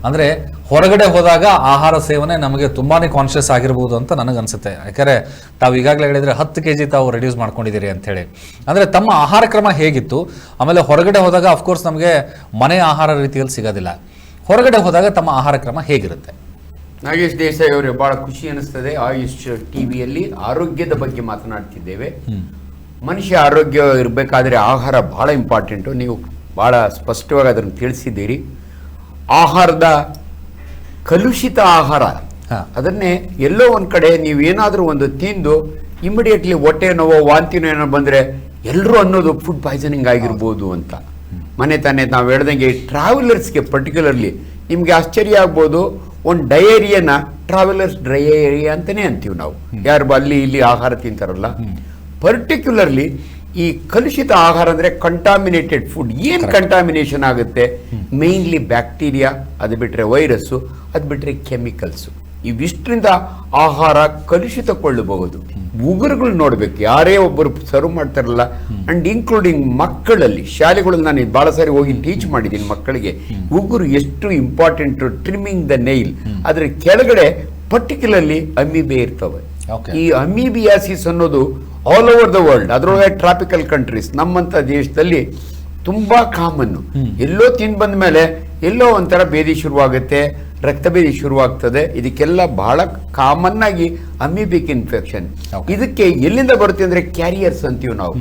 ಅಂದರೆ ಹೊರಗಡೆ ಹೋದಾಗ ಆಹಾರ ಸೇವನೆ ನಮಗೆ ತುಂಬಾ ಕಾನ್ಷಿಯಸ್ ಆಗಿರ್ಬೋದು ಅಂತ ನನಗನ್ಸುತ್ತೆ. ಯಾಕಂದರೆ ತಾವು ಈಗಾಗಲೇ ಹೇಳಿದರೆ 10 kg ತಾವು ರೆಡ್ಯೂಸ್ ಮಾಡ್ಕೊಂಡಿದ್ದೀರಿ ಅಂಥೇಳಿ. ಅಂದರೆ ತಮ್ಮ ಆಹಾರ ಕ್ರಮ ಹೇಗಿತ್ತು, ಆಮೇಲೆ ಹೊರಗಡೆ ಹೋದಾಗ ಅಫ್ಕೋರ್ಸ್ ನಮಗೆ ಮನೆ ಆಹಾರ ರೀತಿಯಲ್ಲಿ ಸಿಗೋದಿಲ್ಲ, ಹೊರಗಡೆ ಹೋದಾಗ ತಮ್ಮ ಆಹಾರ ಕ್ರಮ ಹೇಗಿರುತ್ತೆ? ನಾಗೇಶ್ ದೇಸಾಯಿ ಅವರೇ, ಬಹಳ ಖುಷಿ ಅನಿಸ್ತದೆ. ಆಯುಷ್ ಟಿವಿಯಲ್ಲಿ ಆರೋಗ್ಯದ ಬಗ್ಗೆ ಮಾತನಾಡ್ತಿದ್ದೇವೆ. ಮನುಷ್ಯ ಆರೋಗ್ಯ ಇರಬೇಕಾದ್ರೆ ಆಹಾರ ಬಹಳ ಇಂಪಾರ್ಟೆಂಟು. ನೀವು ಬಹಳ ಸ್ಪಷ್ಟವಾಗಿ ಅದನ್ನು ತಿಳಿಸಿದ್ದೀರಿ. ಆಹಾರದ ಕಲುಷಿತ ಆಹಾರ, ಅದನ್ನೇ ಎಲ್ಲೋ ಒಂದು ಕಡೆ ನೀವೇನಾದರೂ ಒಂದು ತಿಂದು ಇಮಿಡಿಯೇಟ್ಲಿ ಹೊಟ್ಟೆ ನೋವೋ ವಾಂತಿನೋ ಏನೋ ಬಂದರೆ ಎಲ್ಲರೂ ಅನ್ನೋದು ಫುಡ್ ಪಾಯ್ಸನಿಂಗ್ ಆಗಿರ್ಬೋದು ಅಂತ. ಮನೆ ತಾನೇ ನಾವು ಹೇಳ್ದಂಗೆ ಟ್ರಾವೆಲರ್ಸ್ಗೆ ಪರ್ಟಿಕ್ಯುಲರ್ಲಿ ನಿಮಗೆ ಆಶ್ಚರ್ಯ ಆಗ್ಬೋದು, ಒಂದು ಡಯೇರಿಯನ ಟ್ರಾವೆಲರ್ಸ್ ಡಯೇರಿಯಾ ಅಂತಲೇ ಅಂತೀವಿ ನಾವು, ಯಾರು ಅಲ್ಲಿ ಇಲ್ಲಿ ಆಹಾರ ತಿಂತಾರಲ್ಲ. ಪರ್ಟಿಕ್ಯುಲರ್ಲಿ ಈ ಕಲುಷಿತ ಆಹಾರ ಅಂದರೆ ಕಂಟಾಮಿನೇಟೆಡ್ ಫುಡ್. ಏನು ಕಂಟಾಮಿನೇಷನ್ ಆಗುತ್ತೆ? ಮೇನ್ಲಿ ಬ್ಯಾಕ್ಟೀರಿಯಾ, ಅದು ಬಿಟ್ಟರೆ ವೈರಸ್ಸು, ಅದು ಬಿಟ್ಟರೆ ಕೆಮಿಕಲ್ಸು. ಇವಿಷ್ಟರಿಂದ ಆಹಾರ ಕಲುಷಿತಗೊಳ್ಳಬಹುದು. ಉಗುರುಗಳು ನೋಡ್ಬೇಕು, ಯಾರೇ ಒಬ್ಬರು ಸರ್ವ್ ಮಾಡ್ತಾರಲ್ಲ, ಅಂಡ್ ಇನ್ಕ್ಲೂಡಿಂಗ್ ಮಕ್ಕಳಲ್ಲಿ, ಶಾಲೆಗಳಲ್ಲಿ ನಾನು ಭಾಳ ಸಾರಿ ಹೋಗಿ ಟೀಚ್ ಮಾಡಿದ್ದೀನಿ ಮಕ್ಕಳಿಗೆ, ಉಗುರು ಎಷ್ಟು ಇಂಪಾರ್ಟೆಂಟ್. ಟ್ರಿಮ್ಮಿಂಗ್ ದ ನೈಲ್, ಅದರ ಕೆಳಗಡೆ ಪರ್ಟಿಕ್ಯುಲರ್ಲಿ ಅಮೀಬೆ ಇರ್ತವೆ. ಈ ಅಮೀಬಿಯಾಸಿಸ್ ಅನ್ನೋದು ಆಲ್ ಓವರ್ ದ ವರ್ಲ್ಡ್, ಅದರೊಳಗೆ ಟ್ರಾಪಿಕಲ್ ಕಂಟ್ರೀಸ್, ನಮ್ಮಂಥ ದೇಶದಲ್ಲಿ ತುಂಬಾ ಕಾಮನ್ನು. ಎಲ್ಲೋ ತಿಂದು ಬಂದ ಮೇಲೆ ಎಲ್ಲೋ ಒಂಥರ ಬೇದಿ ಶುರುವಾಗುತ್ತೆ, ರಕ್ತ ಬೇದಿ ಶುರುವಾಗ್ತದೆ. ಇದಕ್ಕೆಲ್ಲ ಬಹಳ ಕಾಮನ್ ಆಗಿ ಅಮೀಬಿಕ್ ಇನ್ಫೆಕ್ಷನ್. ಇದಕ್ಕೆ ಎಲ್ಲಿಂದ ಬರುತ್ತೆ ಅಂದ್ರೆ ಕ್ಯಾರಿಯರ್ಸ್ ಅಂತೀವಿ ನಾವು.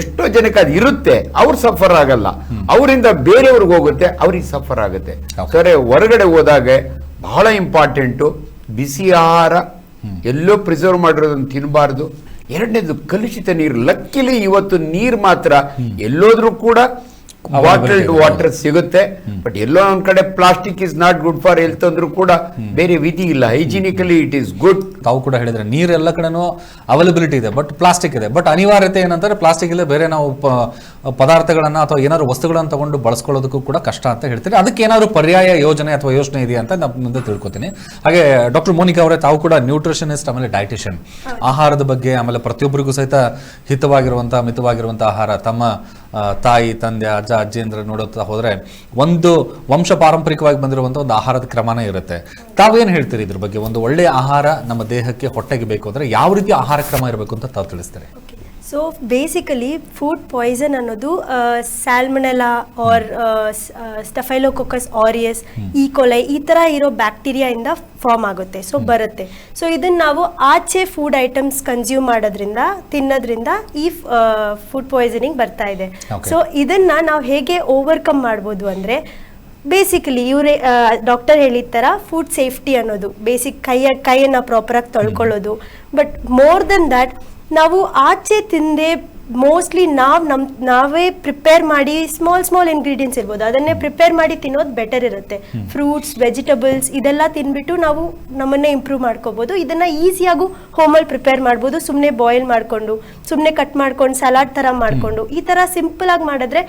ಎಷ್ಟೋ ಜನಕ್ಕೆ ಅದು ಇರುತ್ತೆ, ಅವ್ರು ಸಫರ್ ಆಗಲ್ಲ, ಅವರಿಂದ ಬೇರೆಯವ್ರಿಗೆ ಹೋಗುತ್ತೆ, ಅವ್ರಿಗೆ ಸಫರ್ ಆಗುತ್ತೆ. ಸರಿ, ಹೊರಗಡೆ ಹೋದಾಗ ಬಹಳ ಇಂಪಾರ್ಟೆಂಟು ಬಿಸಿ ಆಹಾರ, ಎಲ್ಲೋ ಪ್ರಿಸರ್ವ್ ಮಾಡಿರೋದನ್ನು ತಿನ್ನಬಾರ್ದು. ಎರಡನೇದು ಕಲುಷಿತ ನೀರು. ಲಕ್ಕಿಲಿ ಇವತ್ತು ನೀರು ಮಾತ್ರ ಎಲ್ಲೋದ್ರೂ ಕೂಡ ಬಾಟಲ್ಡ್ ವಾಟರ್ ಸಿಗುತ್ತೆ. ಬಟ್ ಎಲ್ಲೋ ಒಂದ್ ಕಡೆ plastic is not good for health ಅಂದ್ರೂ ಕೂಡ ಬೇರೆ ವಿಧಿ ಇಲ್ಲ. Hygienically it is good. ತಾವು ಕೂಡ ಹೇಳಿದ್ರೆ ನೀರು ಎಲ್ಲ ಕಡೆನೂ ಅವೈಲಬಿಲಿಟಿ ಇದೆ, ಬಟ್ ಪ್ಲಾಸ್ಟಿಕ್ ಇದೆ. ಬಟ್ ಅನಿವಾರ್ಯತೆ ಏನಂತಾರೆ, ಪ್ಲಾಸ್ಟಿಕ್ ಇಲ್ಲ, ಬೇರೆ ನಾವು ಪದಾರ್ಥಗಳನ್ನ ಅಥವಾ ಏನಾದ್ರು ವಸ್ತುಗಳನ್ನು ತಗೊಂಡು ಬಳಸ್ಕೊಳ್ಳೋದಕ್ಕೂ ಕೂಡ ಕಷ್ಟ ಅಂತ ಹೇಳ್ತೀರಿ. ಅದಕ್ಕೆ ಏನಾದ್ರು ಪರ್ಯಾಯ ಯೋಜನೆ ಅಥವಾ ಯೋಚನೆ ಇದೆಯಾ ಅಂತ ನಾನು ಮುಂದೆ ತಿಳ್ಕೊತೀನಿ. ಹಾಗೆ ಡಾಕ್ಟರ್ ಮೋನಿಕಾ ಅವರೇ, ತಾವು ಕೂಡ ನ್ಯೂಟ್ರಿಷನಿಸ್ಟ್, ಆಮೇಲೆ ಡೈಟಿಷಿಯನ್. ಆಹಾರದ ಬಗ್ಗೆ, ಆಮೇಲೆ ಪ್ರತಿಯೊಬ್ಬರಿಗೂ ಸಹಿತ ಹಿತವಾಗಿರುವಂತಹ ಮಿತವಾಗಿರುವಂತಹ ಆಹಾರ ತಮ್ಮ ತಾಯಿ, ತಂದೆ, ಅಜ್ಜ, ಅಜ್ಜಿಯಂದ್ರ ನೋಡುತ್ತಾ ಹೋದ್ರೆ ಒಂದು ವಂಶ ಪಾರಂಪರಿಕವಾಗಿ ಬಂದಿರುವಂಥ ಒಂದು ಆಹಾರದ ಕ್ರಮನೇ ಇರುತ್ತೆ. ತಾವೇನು ಹೇಳ್ತೀರಿ ಇದ್ರ ಬಗ್ಗೆ? ಒಂದು ಒಳ್ಳೆಯ ಆಹಾರ ನಮ್ಮ ದೇಹಕ್ಕೆ, ಹೊಟ್ಟೆಗೆ ಬೇಕು ಅಂದರೆ ಯಾವ ರೀತಿ ಆಹಾರ ಕ್ರಮ ಇರಬೇಕು ಅಂತ ತಾವು ತಿಳಿಸ್ತಾರೆ? ಸೊ ಬೇಸಿಕಲಿ ಫುಡ್ ಪಾಯ್ಸನ್ ಅನ್ನೋದು ಸ್ಯಾಲ್ಮನೆಲಾ ಆರ್ ಸ್ಟಫೈಲೋಕೋಕಸ್ ಆರಿಯಸ್, ಈಕೋಲೈ ಈ ಥರ ಇರೋ ಬ್ಯಾಕ್ಟೀರಿಯಾಯಿಂದ ಫಾರ್ಮ್ ಆಗುತ್ತೆ. ಸೊ ಬರುತ್ತೆ. ಸೊ ಇದನ್ನು ನಾವು ಆಚೆ ಫುಡ್ ಐಟಮ್ಸ್ ಕನ್ಸ್ಯೂಮ್ ಮಾಡೋದ್ರಿಂದ, ತಿನ್ನೋದ್ರಿಂದ ಈ ಫುಡ್ ಪಾಯ್ಸನಿಂಗ್ ಬರ್ತಾ ಇದೆ. ಸೊ ಇದನ್ನು ನಾವು ಹೇಗೆ ಓವರ್ಕಮ್ ಮಾಡ್ಬೋದು ಅಂದರೆ, ಬೇಸಿಕಲಿ ಇವರೇ ಡಾಕ್ಟರ್ ಹೇಳಿದ ಥರ ಫುಡ್ ಸೇಫ್ಟಿ ಅನ್ನೋದು ಬೇಸಿಕ್, ಕೈಯನ್ನು ಪ್ರಾಪರಾಗಿ ತೊಳ್ಕೊಳ್ಳೋದು. ಬಟ್ ಮೋರ್ ದೆನ್ ದ್ಯಾಟ್, ನಾವು ಆಚೆ ತಿಂದೆ ಮೋಸ್ಟ್ಲಿ ನಾವೇ ಪ್ರಿಪೇರ್ ಮಾಡಿ, ಸ್ಮಾಲ್ ಇಂಗ್ರೀಡಿಯೆಂಟ್ಸ್ ಇರ್ಬೋದು, ಅದನ್ನೇ ಪ್ರಿಪೇರ್ ಮಾಡಿ ತಿನ್ನೋದು ಬೆಟರ್ ಇರುತ್ತೆ. ಫ್ರೂಟ್ಸ್, ವೆಜಿಟಬಲ್ಸ್ ಇದೆಲ್ಲ ತಿನ್ಬಿಟ್ಟು ನಾವು ನಮ್ಮನ್ನೇ ಇಂಪ್ರೂವ್ ಮಾಡ್ಕೋಬೋದು. ಇದನ್ನು ಈಸಿಯಾಗೂ ಹೋಮಲ್ಲಿ ಪ್ರಿಪೇರ್ ಮಾಡ್ಬೋದು. ಸುಮ್ಮನೆ ಬಾಯ್ಲ್ ಮಾಡಿಕೊಂಡು, ಸುಮ್ಮನೆ ಕಟ್ ಮಾಡ್ಕೊಂಡು, ಸಲಾಡ್ ಥರ ಮಾಡಿಕೊಂಡು, ಈ ಥರ ಸಿಂಪಲಾಗಿ ಮಾಡಿದ್ರೆ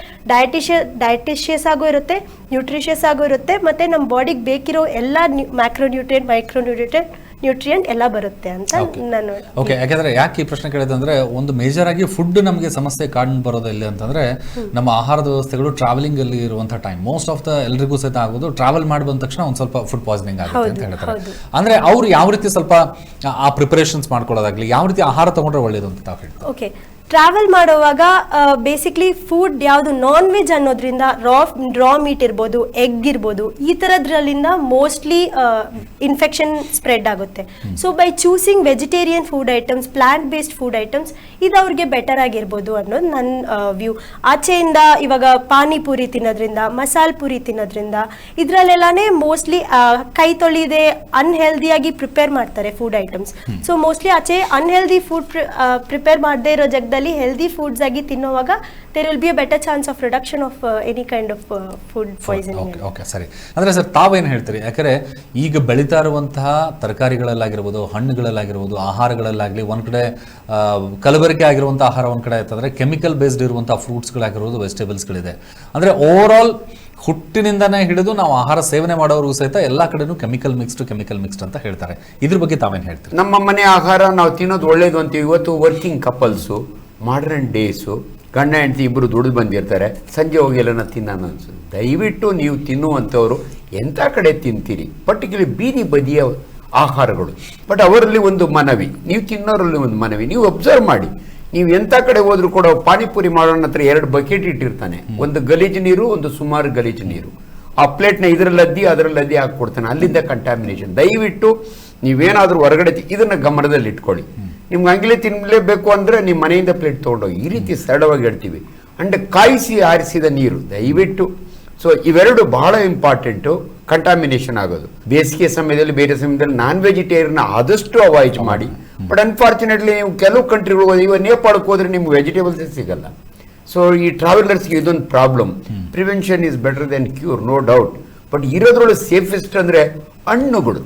ಡಯಟಿಷಿಯಸ್ ಆಗೋ ಇರುತ್ತೆ, ನ್ಯೂಟ್ರಿಷಿಯಸ್ ಆಗೋ ಇರುತ್ತೆ, ಮತ್ತು ನಮ್ಮ ಬಾಡಿಗೆ ಬೇಕಿರೋ ಎಲ್ಲ ಮ್ಯಾಕ್ರೋನ್ಯೂಟ್ರಿಯೆಂಟ್, ನ್ಯೂಟ್ರಿಯೆಂಟ್ ಎಲ್ಲ ಬರುತ್ತೆ ಅಂತ ನಾನು. ಓಕೆ, ಯಾಕೆಂದ್ರೆ ಯಾಕೆ ಈ ಪ್ರಶ್ನೆ ಕೇಳಿದಂದ್ರೆ, ಒಂದು ಮೇಜರ್ ಆಗಿ ಫುಡ್ ನಮಗೆ ಸಮಸ್ಯೆ ಕಾಣ್ ಬರೋದು ಇಲ್ಲಿ ಅಂತಂದ್ರೆ, ನಮ್ಮ ಆಹಾರದ ವ್ಯವಸ್ಥೆಗಳು ಟ್ರಾವೆಲಿಂಗ್ ಅಲ್ಲಿ ಇರುವಂತಹ ಟೈಮ್, ಮೋಸ್ಟ್ ಆಫ್ ದ ಎಲ್ರಿಗೂ ಸಹಿತ ಆಗೋದು ಟ್ರಾವೆಲ್ ಮಾಡಿ ಬಂದ ತಕ್ಷಣ ಒಂದು ಸ್ವಲ್ಪ ಫುಡ್ ಪಾಯ್ಸನಿಂಗ್ ಆಗುತ್ತೆ ಅಂತ ಹೇಳ್ತಾರೆ. ಅಂದ್ರೆ ಅವ್ರು ಯಾವ ರೀತಿ ಸ್ವಲ್ಪ ಆ ಪ್ರಿಪರೇಷನ್ಸ್ ಮಾಡ್ಕೊಳ್ಳೋದಾಗ್ಲಿ, ಯಾವ ರೀತಿ ಆಹಾರ ತಗೊಂಡ್ರೆ ಒಳ್ಳೇದು ಅಂತ ತಾವು ಹೇಳ್ತಾರೆ? ಓಕೆ, ಟ್ರಾವೆಲ್ ಮಾಡುವಾಗ ಬೇಸಿಕ್ಲಿ ಫುಡ್ ಯಾವುದು ನಾನ್ ವೆಜ್ ಅನ್ನೋದ್ರಿಂದ ರಾ ಮೀಟ್ ಇರ್ಬೋದು, ಎಗ್ ಇರ್ಬೋದು, ಈ ಥರದ್ರಲ್ಲಿಂದ ಮೋಸ್ಟ್ಲಿ ಇನ್ಫೆಕ್ಷನ್ ಸ್ಪ್ರೆಡ್ ಆಗುತ್ತೆ. So by choosing vegetarian food items, plant based food items, ಇದು ಅವ್ರಿಗೆ ಬೆಟರ್ ಆಗಿರ್ಬೋದು ಅನ್ನೋದು ನನ್ನ ವ್ಯೂ. ಆಚೆಯಿಂದ ಇವಾಗ ಪಾನಿಪುರಿ ತಿನ್ನೋದ್ರಿಂದ, ಮಸಾಲೆ ಪುರಿ ತಿನ್ನೋದ್ರಿಂದ, ಇದರಲ್ಲೆಲ್ಲನೇ ಮೋಸ್ಟ್ಲಿ ಕೈ ತೊಳಿದೆ ಅನ್ಹೆಲ್ದಿಯಾಗಿ ಪ್ರಿಪೇರ್ ಮಾಡ್ತಾರೆ ಫುಡ್ ಐಟಮ್ಸ್. ಸೊ ಮೋಸ್ಟ್ಲಿ ಆಚೆ ಅನ್ಹೆಲ್ದಿ ಫುಡ್ ಪ್ರಿಪೇರ್ ಮಾಡದೇ ಇರೋ ಜಾಗದಲ್ಲಿ ಹೆಲ್ದಿ ಫುಡ್ಸ್ ಆಗಿ ತಿನ್ನುವಾಗ there will be a better chance of reduction of any kind of food poisoning. Okay, ಸರಿ. ಅಂದರೆ ಸರ್, ತಾವೇನು ಹೇಳ್ತೀರಿ? ಯಾಕಂದರೆ ಈಗ ಬೆಳೀತಾ ಇರುವಂತಹ ತರಕಾರಿಗಳಲ್ಲಾಗಿರ್ಬೋದು, ಹಣ್ಣುಗಳಲ್ಲಾಗಿರ್ಬೋದು, ಆಹಾರಗಳಲ್ಲಾಗಲಿ, ಒಂದು ಕಡೆ ಕಲಬೆರಕೆ ಆಗಿರುವಂಥ ಆಹಾರ ಒಂದು ಕಡೆ ಆಯ್ತಂದರೆ, ಕೆಮಿಕಲ್ ಬೇಸ್ಡ್ ಇರುವಂಥ ಫ್ರೂಟ್ಸ್ಗಳಾಗಿರ್ಬೋದು, ವೆಜಿಟೇಬಲ್ಸ್ಗಳಿದೆ. ಅಂದರೆ ಓವರ್ ಆಲ್ ಹುಟ್ಟಿನಿಂದನೇ ಹಿಡಿದು ನಾವು ಆಹಾರ ಸೇವನೆ ಮಾಡೋರಿಗೂ ಸಹಿತ ಎಲ್ಲ ಕಡೆನೂ ಕೆಮಿಕಲ್ ಮಿಕ್ಸ್ಡ್ ಅಂತ ಹೇಳ್ತಾರೆ. ಇದ್ರ ಬಗ್ಗೆ ತಾವೇನು ಹೇಳ್ತೀರಿ? ನಮ್ಮ ಮನೆ ಆಹಾರ ನಾವು ತಿನ್ನೋದು ಒಳ್ಳೇದು ಅಂತೀವಿ. ಇವತ್ತು ವರ್ಕಿಂಗ್ ಕಪಲ್ಸು, ಮಾಡರ್ನ್ ಡೇಸು, ಗಂಡ ಹೆಂಡತಿ ಇಬ್ಬರು ದುಡಿದು ಬಂದಿರ್ತಾರೆ, ಸಂಜೆ ಹೋಗಿ ಎಲ್ಲನ ತಿನ್ನೋಣ ಅನ್ಸುತ್ತೆ. ದಯವಿಟ್ಟು ನೀವು ತಿನ್ನುವಂಥವ್ರು ಎಂಥ ಕಡೆ ತಿಂತೀರಿ, ಪರ್ಟಿಕ್ಯುಲರ್ ಬೀದಿ ಬದಿಯ ಆಹಾರಗಳು. ಬಟ್ ಅವರಲ್ಲಿ ಒಂದು ಮನವಿ, ನೀವು ತಿನ್ನೋರಲ್ಲಿ ಒಂದು ಮನವಿ, ನೀವು ಅಬ್ಸರ್ವ್ ಮಾಡಿ. ನೀವು ಎಂಥ ಕಡೆ ಹೋದ್ರೂ ಕೂಡ ಪಾನಿಪುರಿ ಮಾಡೋಣ ಹತ್ರ 2 ಬಕೆಟ್ ಇಟ್ಟಿರ್ತಾನೆ, ಒಂದು ಗಲೀಜು ನೀರು, ಒಂದು ಸುಮಾರು ಗಲೀಜು ನೀರು. ಆ ಪ್ಲೇಟ್ನ ಅದರಲ್ಲದ್ದಿ ಹಾಕ್ಕೊಡ್ತಾನೆ, ಅಲ್ಲಿಂದ ಕಂಟ್ಯಾಮಿನೇಷನ್. ದಯವಿಟ್ಟು ನೀವೇನಾದರೂ ಹೊರಗಡೆ ಇದನ್ನು ಗಮನದಲ್ಲಿ ಇಟ್ಕೊಳ್ಳಿ. ನಿಮ್ಗೆ ಹಂಗಿಲೇ ತಿನ್ನಲೇಬೇಕು ಅಂದರೆ ನಿಮ್ಮ ಮನೆಯಿಂದ ಪ್ಲೇಟ್ ತೊಗೊಂಡೋಗಿ. ಈ ರೀತಿ ಸರಳವಾಗಿ ಹೇಳ್ತೀವಿ. ಅಂಡ್ ಕಾಯಿಸಿ ಆರಿಸಿದ ನೀರು ದಯವಿಟ್ಟು. ಸೊ ಇವೆರಡು ಬಹಳ ಇಂಪಾರ್ಟೆಂಟು, ಕಂಟಾಮಿನೇಷನ್ ಆಗೋದು. ಬೇಸಿಗೆ ಸಮಯದಲ್ಲಿ, ಬೇರೆ ಸಮಯದಲ್ಲಿ ನಾನ್ ವೆಜಿಟೇರಿಯನ್ ಆದಷ್ಟು ಅವಾಯ್ಡ್ ಮಾಡಿ. ಬಟ್ ಅನ್ಫಾರ್ಚುನೇಟ್ಲಿ ನೀವು ಕೆಲವು ಕಂಟ್ರಿಗಳು ಹೋದ್ರೆ, ಇವಾಗ ನೇಪಾಳಕ್ಕೆ ಹೋದ್ರೆ ನಿಮ್ಗೆ ವೆಜಿಟೇಬಲ್ಸೇ ಸಿಗಲ್ಲ. ಸೊ ಈ ಟ್ರಾವೆಲರ್ಸ್ಗೆ ಇದೊಂದು problem. Prevention is better than cure, no doubt. But ಇರೋದ್ರೊಳಗೆ ಸೇಫೆಸ್ಟ್ ಅಂದರೆ ಹಣ್ಣುಗಳು.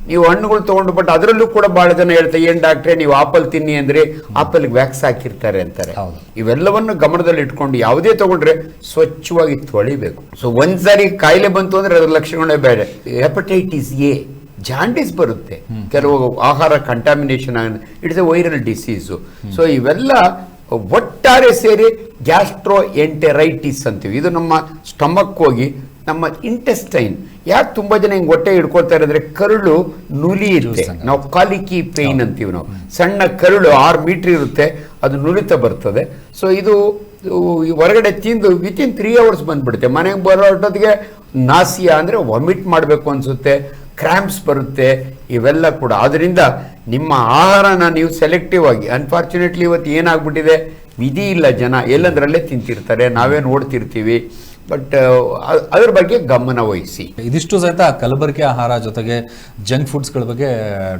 ನೀವು ಹಣ್ಣುಗಳು ತೊಗೊಂಡು, ಬಟ್ ಅದರಲ್ಲೂ ಕೂಡ ಬಹಳ ಜನ ಹೇಳ್ತಾರೆ, ಏನು ಡಾಕ್ಟ್ರೆ ನೀವು ಆಪಲ್ ತಿನ್ನಿ ಅಂದರೆ ಆಪಲ್ಗೆ ವ್ಯಾಕ್ಸ್ ಹಾಕಿರ್ತಾರೆ ಅಂತಾರೆ. ಇವೆಲ್ಲವನ್ನು ಗಮನದಲ್ಲಿ ಇಟ್ಕೊಂಡು ಯಾವುದೇ ತಗೊಂಡ್ರೆ ಸ್ವಚ್ಛವಾಗಿ ತೊಳಿಬೇಕು. ಸೊ ಒಂದ್ಸಾರಿ ಕಾಯಿಲೆ ಬಂತು ಅಂದರೆ ಅದರ ಲಕ್ಷಣಗಳೇ ಬೇರೆ. ಹೆಪಟೈಟಿಸ್ ಎ, ಜಾಂಡಿಸ್ ಬರುತ್ತೆ, ಕೆಲವು ಆಹಾರ contamination, it's A viral disease. So ಇವೆಲ್ಲ ಒಟ್ಟಾರೆ ಸೇರಿ ಗ್ಯಾಸ್ಟ್ರೋ ಎಂಟೆರೈಟಿಸ್ ಅಂತೀವಿ. ಇದು ನಮ್ಮ ಸ್ಟಮಕ್ ಹೋಗಿ ನಮ್ಮ ಇಂಟೆಸ್ಟೈನ್. ಯಾಕೆ ತುಂಬಾ ಜನ ಹಿಂಗೆ ಹೊಟ್ಟೆ ಹಿಡ್ಕೊಳ್ತಾ ಇರೋದ್ರೆ ಕರುಳು ನುಲಿ ಇರುತ್ತೆ, ನಾವು ಕಾಲಿಕಿ ಪೇಯ್ನ್ ಅಂತೀವಿ. ನಾವು ಸಣ್ಣ ಕರುಳು 6 ಮೀಟರ್ ಇರುತ್ತೆ, ಅದು ನುಲಿತ ಬರ್ತದೆ. ಸೊ ಇದು ಹೊರಗಡೆ ತಿಂದು ವಿತಿನ್ 3 hours ಬಂದ್ಬಿಡುತ್ತೆ. ಮನೆಗೆ ಬರೋಟೊತ್ತಿಗೆ ನಾಸಿಯಾ ಅಂದರೆ ವಾಮಿಟ್ ಮಾಡಬೇಕು ಅನಿಸುತ್ತೆ, ಕ್ರ್ಯಾಂಪ್ಸ್ ಬರುತ್ತೆ, ಇವೆಲ್ಲ ಕೂಡ. ಆದ್ದರಿಂದ ನಿಮ್ಮ ಆಹಾರನ ನೀವು ಸೆಲೆಕ್ಟಿವ್ ಆಗಿ, ಅನ್ಫಾರ್ಚುನೇಟ್ಲಿ ಇವತ್ತು ಏನಾಗ್ಬಿಟ್ಟಿದೆ, ವಿಧಿ ಇಲ್ಲ, ಜನ ಎಲ್ಲಂದ್ರಲ್ಲೇ ತಿಂತಿರ್ತಾರೆ, ನಾವೇ ನೋಡ್ತಿರ್ತೀವಿ. ಬಟ್ ಅದ್ರ ಬಗ್ಗೆ ಗಮನ ವಹಿಸಿ. ಇದಿಷ್ಟು ಸಹಿತ ಕಲಬೆರಕೆ ಆಹಾರ ಜೊತೆಗೆ ಜಂಕ್ ಫುಡ್ಸ್ಗಳ ಬಗ್ಗೆ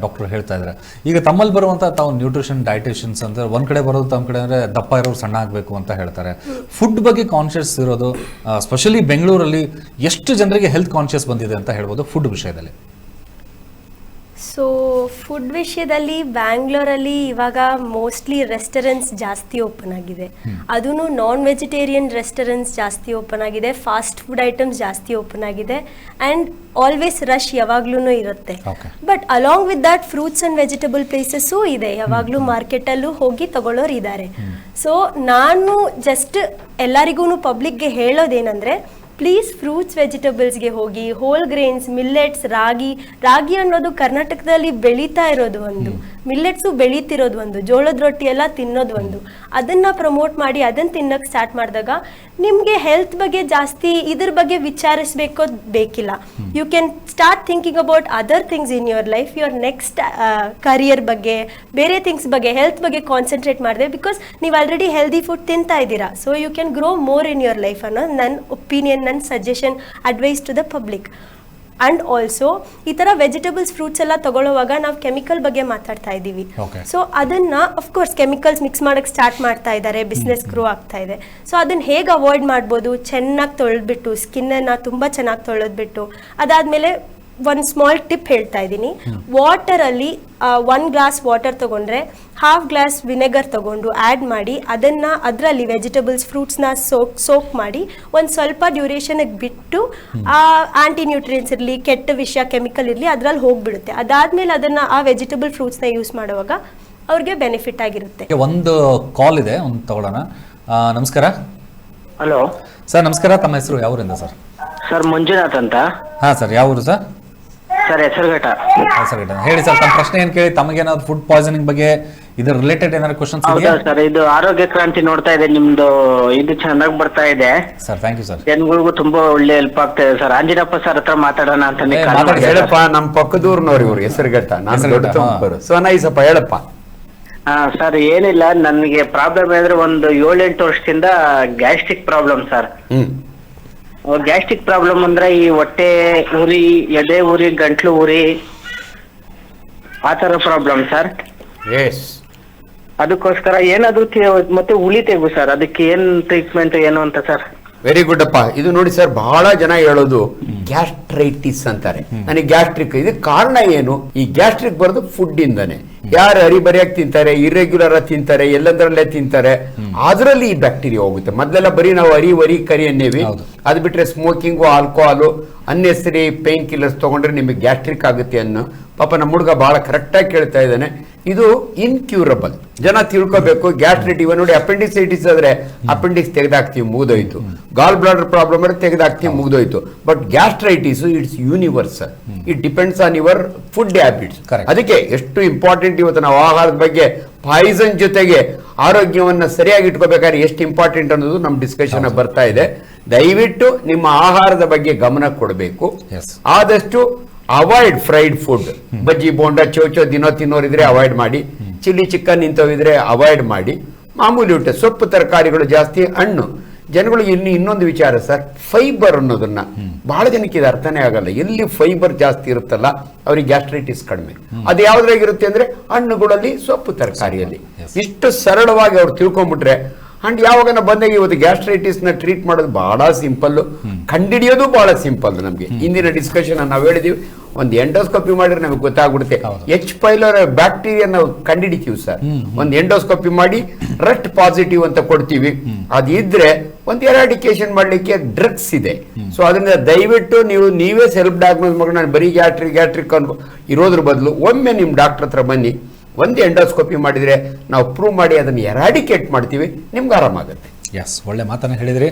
ಡಾಕ್ಟರ್ ಹೇಳ್ತಾ ಇದ್ದಾರೆ. ಈಗ ತಮ್ಮಲ್ಲಿ ಬರುವಂಥ ತಾವು ನ್ಯೂಟ್ರಿಷನ್ ಡೈಟಿಷಿಯನ್ಸ್ ಅಂತ ಒಂದ್ ಕಡೆ ಬರೋದು, ತಮ್ಮ ಕಡೆ ಅಂದರೆ ದಪ್ಪ ಇರೋರು ಸಣ್ಣ ಆಗಬೇಕು ಅಂತ ಹೇಳ್ತಾರೆ. ಫುಡ್ ಬಗ್ಗೆ ಕಾನ್ಷಿಯಸ್ ಇರೋದು, ಸ್ಪೆಷಲಿ ಬೆಂಗಳೂರಲ್ಲಿ ಎಷ್ಟು ಜನರಿಗೆ ಹೆಲ್ತ್ ಕಾನ್ಷಿಯಸ್ ಬಂದಿದೆ ಅಂತ ಹೇಳ್ಬೋದು ಫುಡ್ ವಿಷಯದಲ್ಲಿ? ಸೊ ಫುಡ್ ವಿಷಯದಲ್ಲಿ ಬ್ಯಾಂಗ್ಳೂರಲ್ಲಿ ಇವಾಗ ಮೋಸ್ಟ್ಲಿ ರೆಸ್ಟೋರೆಂಟ್ಸ್ ಜಾಸ್ತಿ ಓಪನ್ ಆಗಿದೆ. ಅದೂ ನಾನ್ ವೆಜಿಟೇರಿಯನ್ ರೆಸ್ಟೋರೆಂಟ್ಸ್ ಜಾಸ್ತಿ ಓಪನ್ ಆಗಿದೆ, ಫಾಸ್ಟ್ ಫುಡ್ ಐಟಮ್ಸ್ ಜಾಸ್ತಿ ಓಪನ್ ಆಗಿದೆ. ಆ್ಯಂಡ್ ಆಲ್ವೇಸ್ ರಶ್ ಯಾವಾಗ್ಲೂ ಇರುತ್ತೆ. But along with that fruits and vegetable places ಇದೆ, ಯಾವಾಗಲೂ ಮಾರ್ಕೆಟಲ್ಲೂ ಹೋಗಿ ತಗೊಳ್ಳೋರು ಇದ್ದಾರೆ. ಸೊ ನಾನು ಜಸ್ಟ್ ಎಲ್ಲರಿಗೂ ಪಬ್ಲಿಕ್ಗೆ ಹೇಳೋದೇನೆಂದರೆ, ಪ್ಲೀಸ್ ಫ್ರೂಟ್ಸ್ ವೆಜಿಟಬಲ್ಸ್ಗೆ ಹೋಗಿ, ಹೋಲ್ ಗ್ರೇನ್ಸ್, ಮಿಲ್ಲೆಟ್ಸ್, ರಾಗಿ ಅನ್ನೋದು ಕರ್ನಾಟಕದಲ್ಲಿ ಬೆಳೀತಾ ಇರೋದು ಒಂದು, ಮಿಲ್ಲೆಟ್ಸು ಬೆಳೀತಿರೋದು ಒಂದು, ಜೋಳದ ರೊಟ್ಟಿ ಎಲ್ಲ ತಿನ್ನೋದು ಒಂದು. ಅದನ್ನು ಪ್ರಮೋಟ್ ಮಾಡಿ ಅದನ್ನು ತಿನ್ನೋಕ್ಕೆ ಸ್ಟಾರ್ಟ್ ಮಾಡಿದಾಗ ನಿಮಗೆ ಹೆಲ್ತ್ ಬಗ್ಗೆ ಜಾಸ್ತಿ ಇದ್ರ ಬಗ್ಗೆ ವಿಚಾರಿಸಬೇಕೋ ಬೇಕಿಲ್ಲ. You can start thinking about other things in your life, your next career ಬಗ್ಗೆ, ಬೇರೆ ಥಿಂಗ್ಸ್ ಬಗ್ಗೆ, ಹೆಲ್ತ್ ಬಗ್ಗೆ ಕಾನ್ಸಂಟ್ರೇಟ್ ಮಾಡಿದೆ. ಬಿಕಾಸ್ ನೀವು ಆಲ್ರೆಡಿ ಹೆಲ್ದಿ ಫುಡ್ ತಿಂತಾ ಇದ್ದೀರಾ, so you can grow more in your life ಅನ್ನೋ ನನ್ನ ಒಪಿನಿಯನ್, ನನ್ನ suggestion, advice to the public. And also ಈ ಥರ ವೆಜಿಟಬಲ್ಸ್, ಫ್ರೂಟ್ಸ್ ಎಲ್ಲ ತಗೊಳ್ಳುವಾಗ ನಾವು ಕೆಮಿಕಲ್ ಬಗ್ಗೆ ಮಾತಾಡ್ತಾ ಇದ್ದೀವಿ. ಸೊ ಅದನ್ನ ಅಫ್ಕೋರ್ಸ್ ಕೆಮಿಕಲ್ಸ್ ಮಿಕ್ಸ್ ಮಾಡೋಕ್ಕೆ ಸ್ಟಾರ್ಟ್ ಮಾಡ್ತಾ ಇದ್ದಾರೆ, ಬಿಸ್ನೆಸ್ ಗ್ರೋ ಆಗ್ತಾ ಇದೆ. ಸೊ ಅದನ್ನ ಹೇಗೆ ಅವಾಯ್ಡ್ ಮಾಡ್ಬೋದು? ಚೆನ್ನಾಗಿ ತೊಳೆದ್ಬಿಟ್ಟು, ಸ್ಕಿನ್ನನ್ನು ತುಂಬ ಚೆನ್ನಾಗಿ ತೊಳೆದ್ಬಿಟ್ಟು, ಅದಾದಮೇಲೆ ಒಂದು ಸ್ಮಾಲ್ ಟಿಪ್ ಹೇಳ್ತಾ ಇದ್ದೀನಿ. ವಾಟರಲ್ಲಿ 1 ಗ್ಲಾಸ್ ವಾಟರ್ ತೊಗೊಂಡ್ರೆ ಹಾಫ್ ಗ್ಲಾಸ್ ವಿನೆಗರ್ ತೊಗೊಂಡು ಆ್ಯಡ್ ಮಾಡಿ, ಅದರಲ್ಲಿ ವೆಜಿಟಬಲ್ಸ್, ಫ್ರೂಟ್ಸ್ನ ಸೋಕ್ ಮಾಡಿ ಒಂದು ಸ್ವಲ್ಪ ಡ್ಯೂರೇಷನ್ಗೆ ಬಿಟ್ಟು, ಆಂಟಿ ನ್ಯೂಟ್ರಿಯನ್ಸ್ ಇರಲಿ, ಕೆಟ್ಟ ವಿಷಯ, ಕೆಮಿಕಲ್ ಇರಲಿ, ಅದರಲ್ಲಿ ಹೋಗ್ಬಿಡುತ್ತೆ. ಅದಾದಮೇಲೆ ಅದನ್ನು ಆ ವೆಜಿಟಬಲ್ ಫ್ರೂಟ್ಸ್ನ ಯೂಸ್ ಮಾಡುವಾಗ ಅವ್ರಿಗೆ ಬೆನಿಫಿಟ್ ಆಗಿರುತ್ತೆ. ಒಂದು ಕಾಲ್ ಇದೆ, ಒಂದು ತಗೊಳ್ಳೋಣ. ನಮಸ್ಕಾರ. ಹಲೋ ಸರ್ ನಮಸ್ಕಾರ, ತಮ್ಮ ಹೆಸರು ಯಾವೂರಿಂದ ಸರ್? ಸರ್ ಮಂಜುನಾಥ್ ಅಂತ. ಹಾಂ ಸರ್, ಯಾವ ಊರು ಸರ್? ಸರ್ ಹೆಸರುಘಟ್ಟ. ಹೇಳಿ ಸರ್, ತಮ್ಮ ಪ್ರಶ್ನೆ ಏನು ಕೇಳಿ? ತಮಗೇನಾದ್ರು ಫುಡ್ ಪಾಯ್ಸನಿಂಗ್ ಬಗ್ಗೆ ಇದರ ರಿಲೇಟೆಡ್ ಏನಾದ್ರು ಕ್ವಶನ್ಸ್ ಇದೆಯಾ? ಹೌದಾ ಸರ್, ಇದು ಆರೋಗ್ಯ ಕ್ರಾಂತಿ ನೋಡ್ತಾ ಇದೆ ನಿಮ್ದು, ಇದು ಚೆನ್ನಾಗಿ ಬರ್ತಾ ಇದೆ ಸರ್. Thank you sir. ಜನಗಳಿಗೂ ತುಂಬಾ ಒಳ್ಳೆ ಹೆಲ್ಪ್ ಆಗ್ತಾ ಇದೆ ಸರ್. ಆಂಜಿನಪ್ಪ ಸರ್ ಹತ್ರ ಮಾತಾಡೋಣ ಅಂತ ಹೇಳಪ್ಪ, ನಮ್ಮ ಪಕ್ಕದೂರ್ನವ್ರು ಇವ್ರು, ಹೆಸರುಘಟ್ಟ. ಸೊ ನೈಸಪ್ಪ, ಹೇಳಪ್ಪ. ಸರ್ ಏನಿಲ್ಲ, ನನಗೆ ಪ್ರಾಬ್ಲಮ್ ಅಂದ್ರೆ ಒಂದು 7-8 ವರ್ಷದಿಂದ gastric problem sir. Gastric problem ಅಂದ್ರೆ ಈ ಹೊಟ್ಟೆ ಉರಿ, ಎದೆ ಉರಿ, ಗಂಟ್ಲು ಉರಿ, ಆ ತರ ಪ್ರಾಬ್ಲಮ್ ಸರ್. ಅದಕ್ಕೋಸ್ಕರ ಏನಾದ್ರು ಮತ್ತೆ ಉಳಿ ತೆಗು ಸರ್, ಅದಕ್ಕೆ ಏನ್ ಟ್ರೀಟ್ಮೆಂಟ್ ಏನು ಅಂತ ಸರ್? ವೆರಿ ಗುಡ್ ಅಪ್ಪ. ಇದು ನೋಡಿ ಸರ್, ಬಹಳ ಜನ ಹೇಳೋದು ಗ್ಯಾಸ್ಟ್ರೈಟಿಸ್ ಅಂತಾರೆ. ನನಗೆ ಗ್ಯಾಸ್ಟ್ರಿಕ್, ಇದಕ್ಕೆ ಕಾರಣ ಏನು? ಈ ಗ್ಯಾಸ್ಟ್ರಿಕ್ ಬರೋದು ಫುಡ್ ಇಂದಾನೆ. ಯಾರು ಹರಿಬರಿಯಾಗಿ ತಿಂತಾರೆ, ಇರ್ರೆಗ್ಯುಲರ್ ಆಗಿ ತಿಂತಾರೆ, ಎಲ್ಲದರಲ್ಲೇ ತಿಂತಾರೆ, ಅದರಲ್ಲಿ ಈ ಬ್ಯಾಕ್ಟೀರಿಯಾ ಹೋಗುತ್ತೆ. ಮೊದಲೆಲ್ಲ ಬರೀ ನಾವು ವರಿ ಕರಿ ಅನ್ನೇವಿ, ಅದು ಬಿಟ್ರೆ smoking, alcohol, unnecessary pain killers ತಗೊಂಡ್ರೆ ನಿಮಗೆ ಗ್ಯಾಸ್ಟ್ರಿಕ್ ಆಗುತ್ತೆ ಅನ್ನೋ. ಪಾಪ ನಮ್ಮ ಹುಡುಗ ಬಹಳ ಕರೆಕ್ಟಾಗಿ ಕೇಳ್ತಾ ಇದ್ದಾನೆ. ಇದು ಇನ್ಕ್ಯೂರಬಲ್. ಜನ ತಿಳ್ಕೋಬೇಕು. ಗ್ಯಾಸ್ಟ್ರೈಟಿಸ್ ಇವ ನೋಡಿ, ಅಪೆಂಡಿಸೈಟಿಸ್ ಆದ್ರೆ ಅಪೆಂಡಿಕ್ಸ್ ತೆಗೆದಾಕ್ತಿವಿ, ಮುಗಿದೋಯ್ತು. ಗಾಲ್ ಬ್ಲಾಡರ್ ಪ್ರಾಬ್ಲಮ್ ಆದ್ರೆ ತೆಗೆದಾಕ್ತಿವಿ, ಮುಗಿದೋಯ್ತು. But gastritis it's universal. It depends on your food habits. ಅದಕ್ಕೆ ಎಷ್ಟು ಇಂಪಾರ್ಟೆಂಟ್ ಇವತ್ತು ನಾವು ಆಹಾರದ ಬಗ್ಗೆ ಪಾಯ್ಸನ್ ಜೊತೆಗೆ ಆರೋಗ್ಯವನ್ನ ಸರಿಯಾಗಿ ಇಟ್ಕೋಬೇಕಾದ್ರೆ ಎಷ್ಟು ಇಂಪಾರ್ಟೆಂಟ್ ಅನ್ನೋದು ನಮ್ಮ ಡಿಸ್ಕಷನ್ ಬರ್ತಾ ಇದೆ. ದಯವಿಟ್ಟು ನಿಮ್ಮ ಆಹಾರದ ಬಗ್ಗೆ ಗಮನ ಕೊಡಬೇಕು. ಆದಷ್ಟು avoid fried food. Bajji bonda ಚೋಚೋ ದಿನೋ ತಿನ್ನೋರಿದ್ರೆ avoid ಮಾಡಿ. ಚಿಲ್ಲಿ ಚಿಕನ್ ಇಂಥವಿದ್ರೆ ಅವಾಯ್ಡ್ ಮಾಡಿ. ಮಾಮೂಲಿ ಊಟ, ಸೊಪ್ಪು ತರಕಾರಿಗಳು ಜಾಸ್ತಿ, ಹಣ್ಣು. ಜನಗಳು ಇನ್ನೊಂದು ವಿಚಾರ ಸರ್, ಫೈಬರ್ ಅನ್ನೋದನ್ನ ಬಹಳ ಜನಕ್ಕೆ ಇದು ಅರ್ಥನೇ ಆಗಲ್ಲ. ಎಲ್ಲಿ ಫೈಬರ್ ಜಾಸ್ತಿ ಇರುತ್ತಲ್ಲ ಅವ್ರಿಗೆ ಗ್ಯಾಸ್ಟ್ರೈಟಿಸ್ ಕಡಿಮೆ. ಅದು ಯಾವ್ದ್ರಾಗಿರುತ್ತೆ ಅಂದ್ರೆ ಹಣ್ಣುಗಳಲ್ಲಿ, ಸೊಪ್ಪು ತರಕಾರಿಯಲ್ಲಿ. ಇಷ್ಟು ಸರಳವಾಗಿ ಅವ್ರು ತಿಳ್ಕೊಂಡ್ಬಿಟ್ರೆ, ಅಂಡ್ ಯಾವಾಗ ಬಂದಾಗ ಇವತ್ತು ಗ್ಯಾಸ್ಟ್ರೈಟಿಸ್ ನ ಟ್ರೀಟ್ ಮಾಡೋದು ಬಹಳ ಸಿಂಪಲ್, ಕಂಡಿಡಿಯೋದು ಬಹಳ ಸಿಂಪಲ್. ನಮ್ಗೆ ಇಂದಿನ ಡಿಸ್ಕಷನ್ ನಾವು ಹೇಳಿದೀವಿ, ಒಂದು ಎಂಡೋಸ್ಕೋಪಿ ಮಾಡಿದ್ರೆ ನಮಗೆ ಗೊತ್ತಾಗ್ಬಿಡುತ್ತೆ. ಎಚ್ ಪೈಲೋರಿ ಬ್ಯಾಕ್ಟೀರಿಯಾ ನಾವು ಕಂಡಿಡಿತೀವಿ ಸರ್. ಒಂದು ಎಂಡೋಸ್ಕೋಪಿ ಮಾಡಿ ರಟ್ ಪಾಸಿಟಿವ್ ಅಂತ ಕೊಡ್ತೀವಿ. ಅದಿದ್ರೆ ಒಂದು ಎರಾಡಿಕೇಶನ್ ಮಾಡ್ಲಿಕ್ಕೆ ಡ್ರಗ್ಸ್ ಇದೆ. ಸೊ ಅದರಿಂದ ದಯವಿಟ್ಟು ನೀವೇ ಸೆಲ್ಫ್ ಡಯಾಗ್ನೋಸ್ ಮಾಡಿ, ನಾನು ಬರೀ ಗ್ಯಾಸ್ಟ್ರಿಕ್ ಇರೋದ್ರ ಬದಲು ಒಮ್ಮೆ ನಿಮ್ ಡಾಕ್ಟರ್ ಹತ್ರ ಬನ್ನಿ. ಒಂದು ಎಂಡೋಸ್ಕೋಪಿ ಮಾಡಿದ್ರೆ ನಾವು ಪ್ರೂವ್ ಮಾಡಿ ಅದನ್ನು ಎರಾಡಿಕೇಟ್ ಮಾಡ್ತೀವಿ, ನಿಮ್ಗೆ ಆರಾಮಾಗುತ್ತೆ. ಎಸ್, ಒಳ್ಳೆ ಮಾತನ್ನು ಹೇಳಿದ್ರಿ.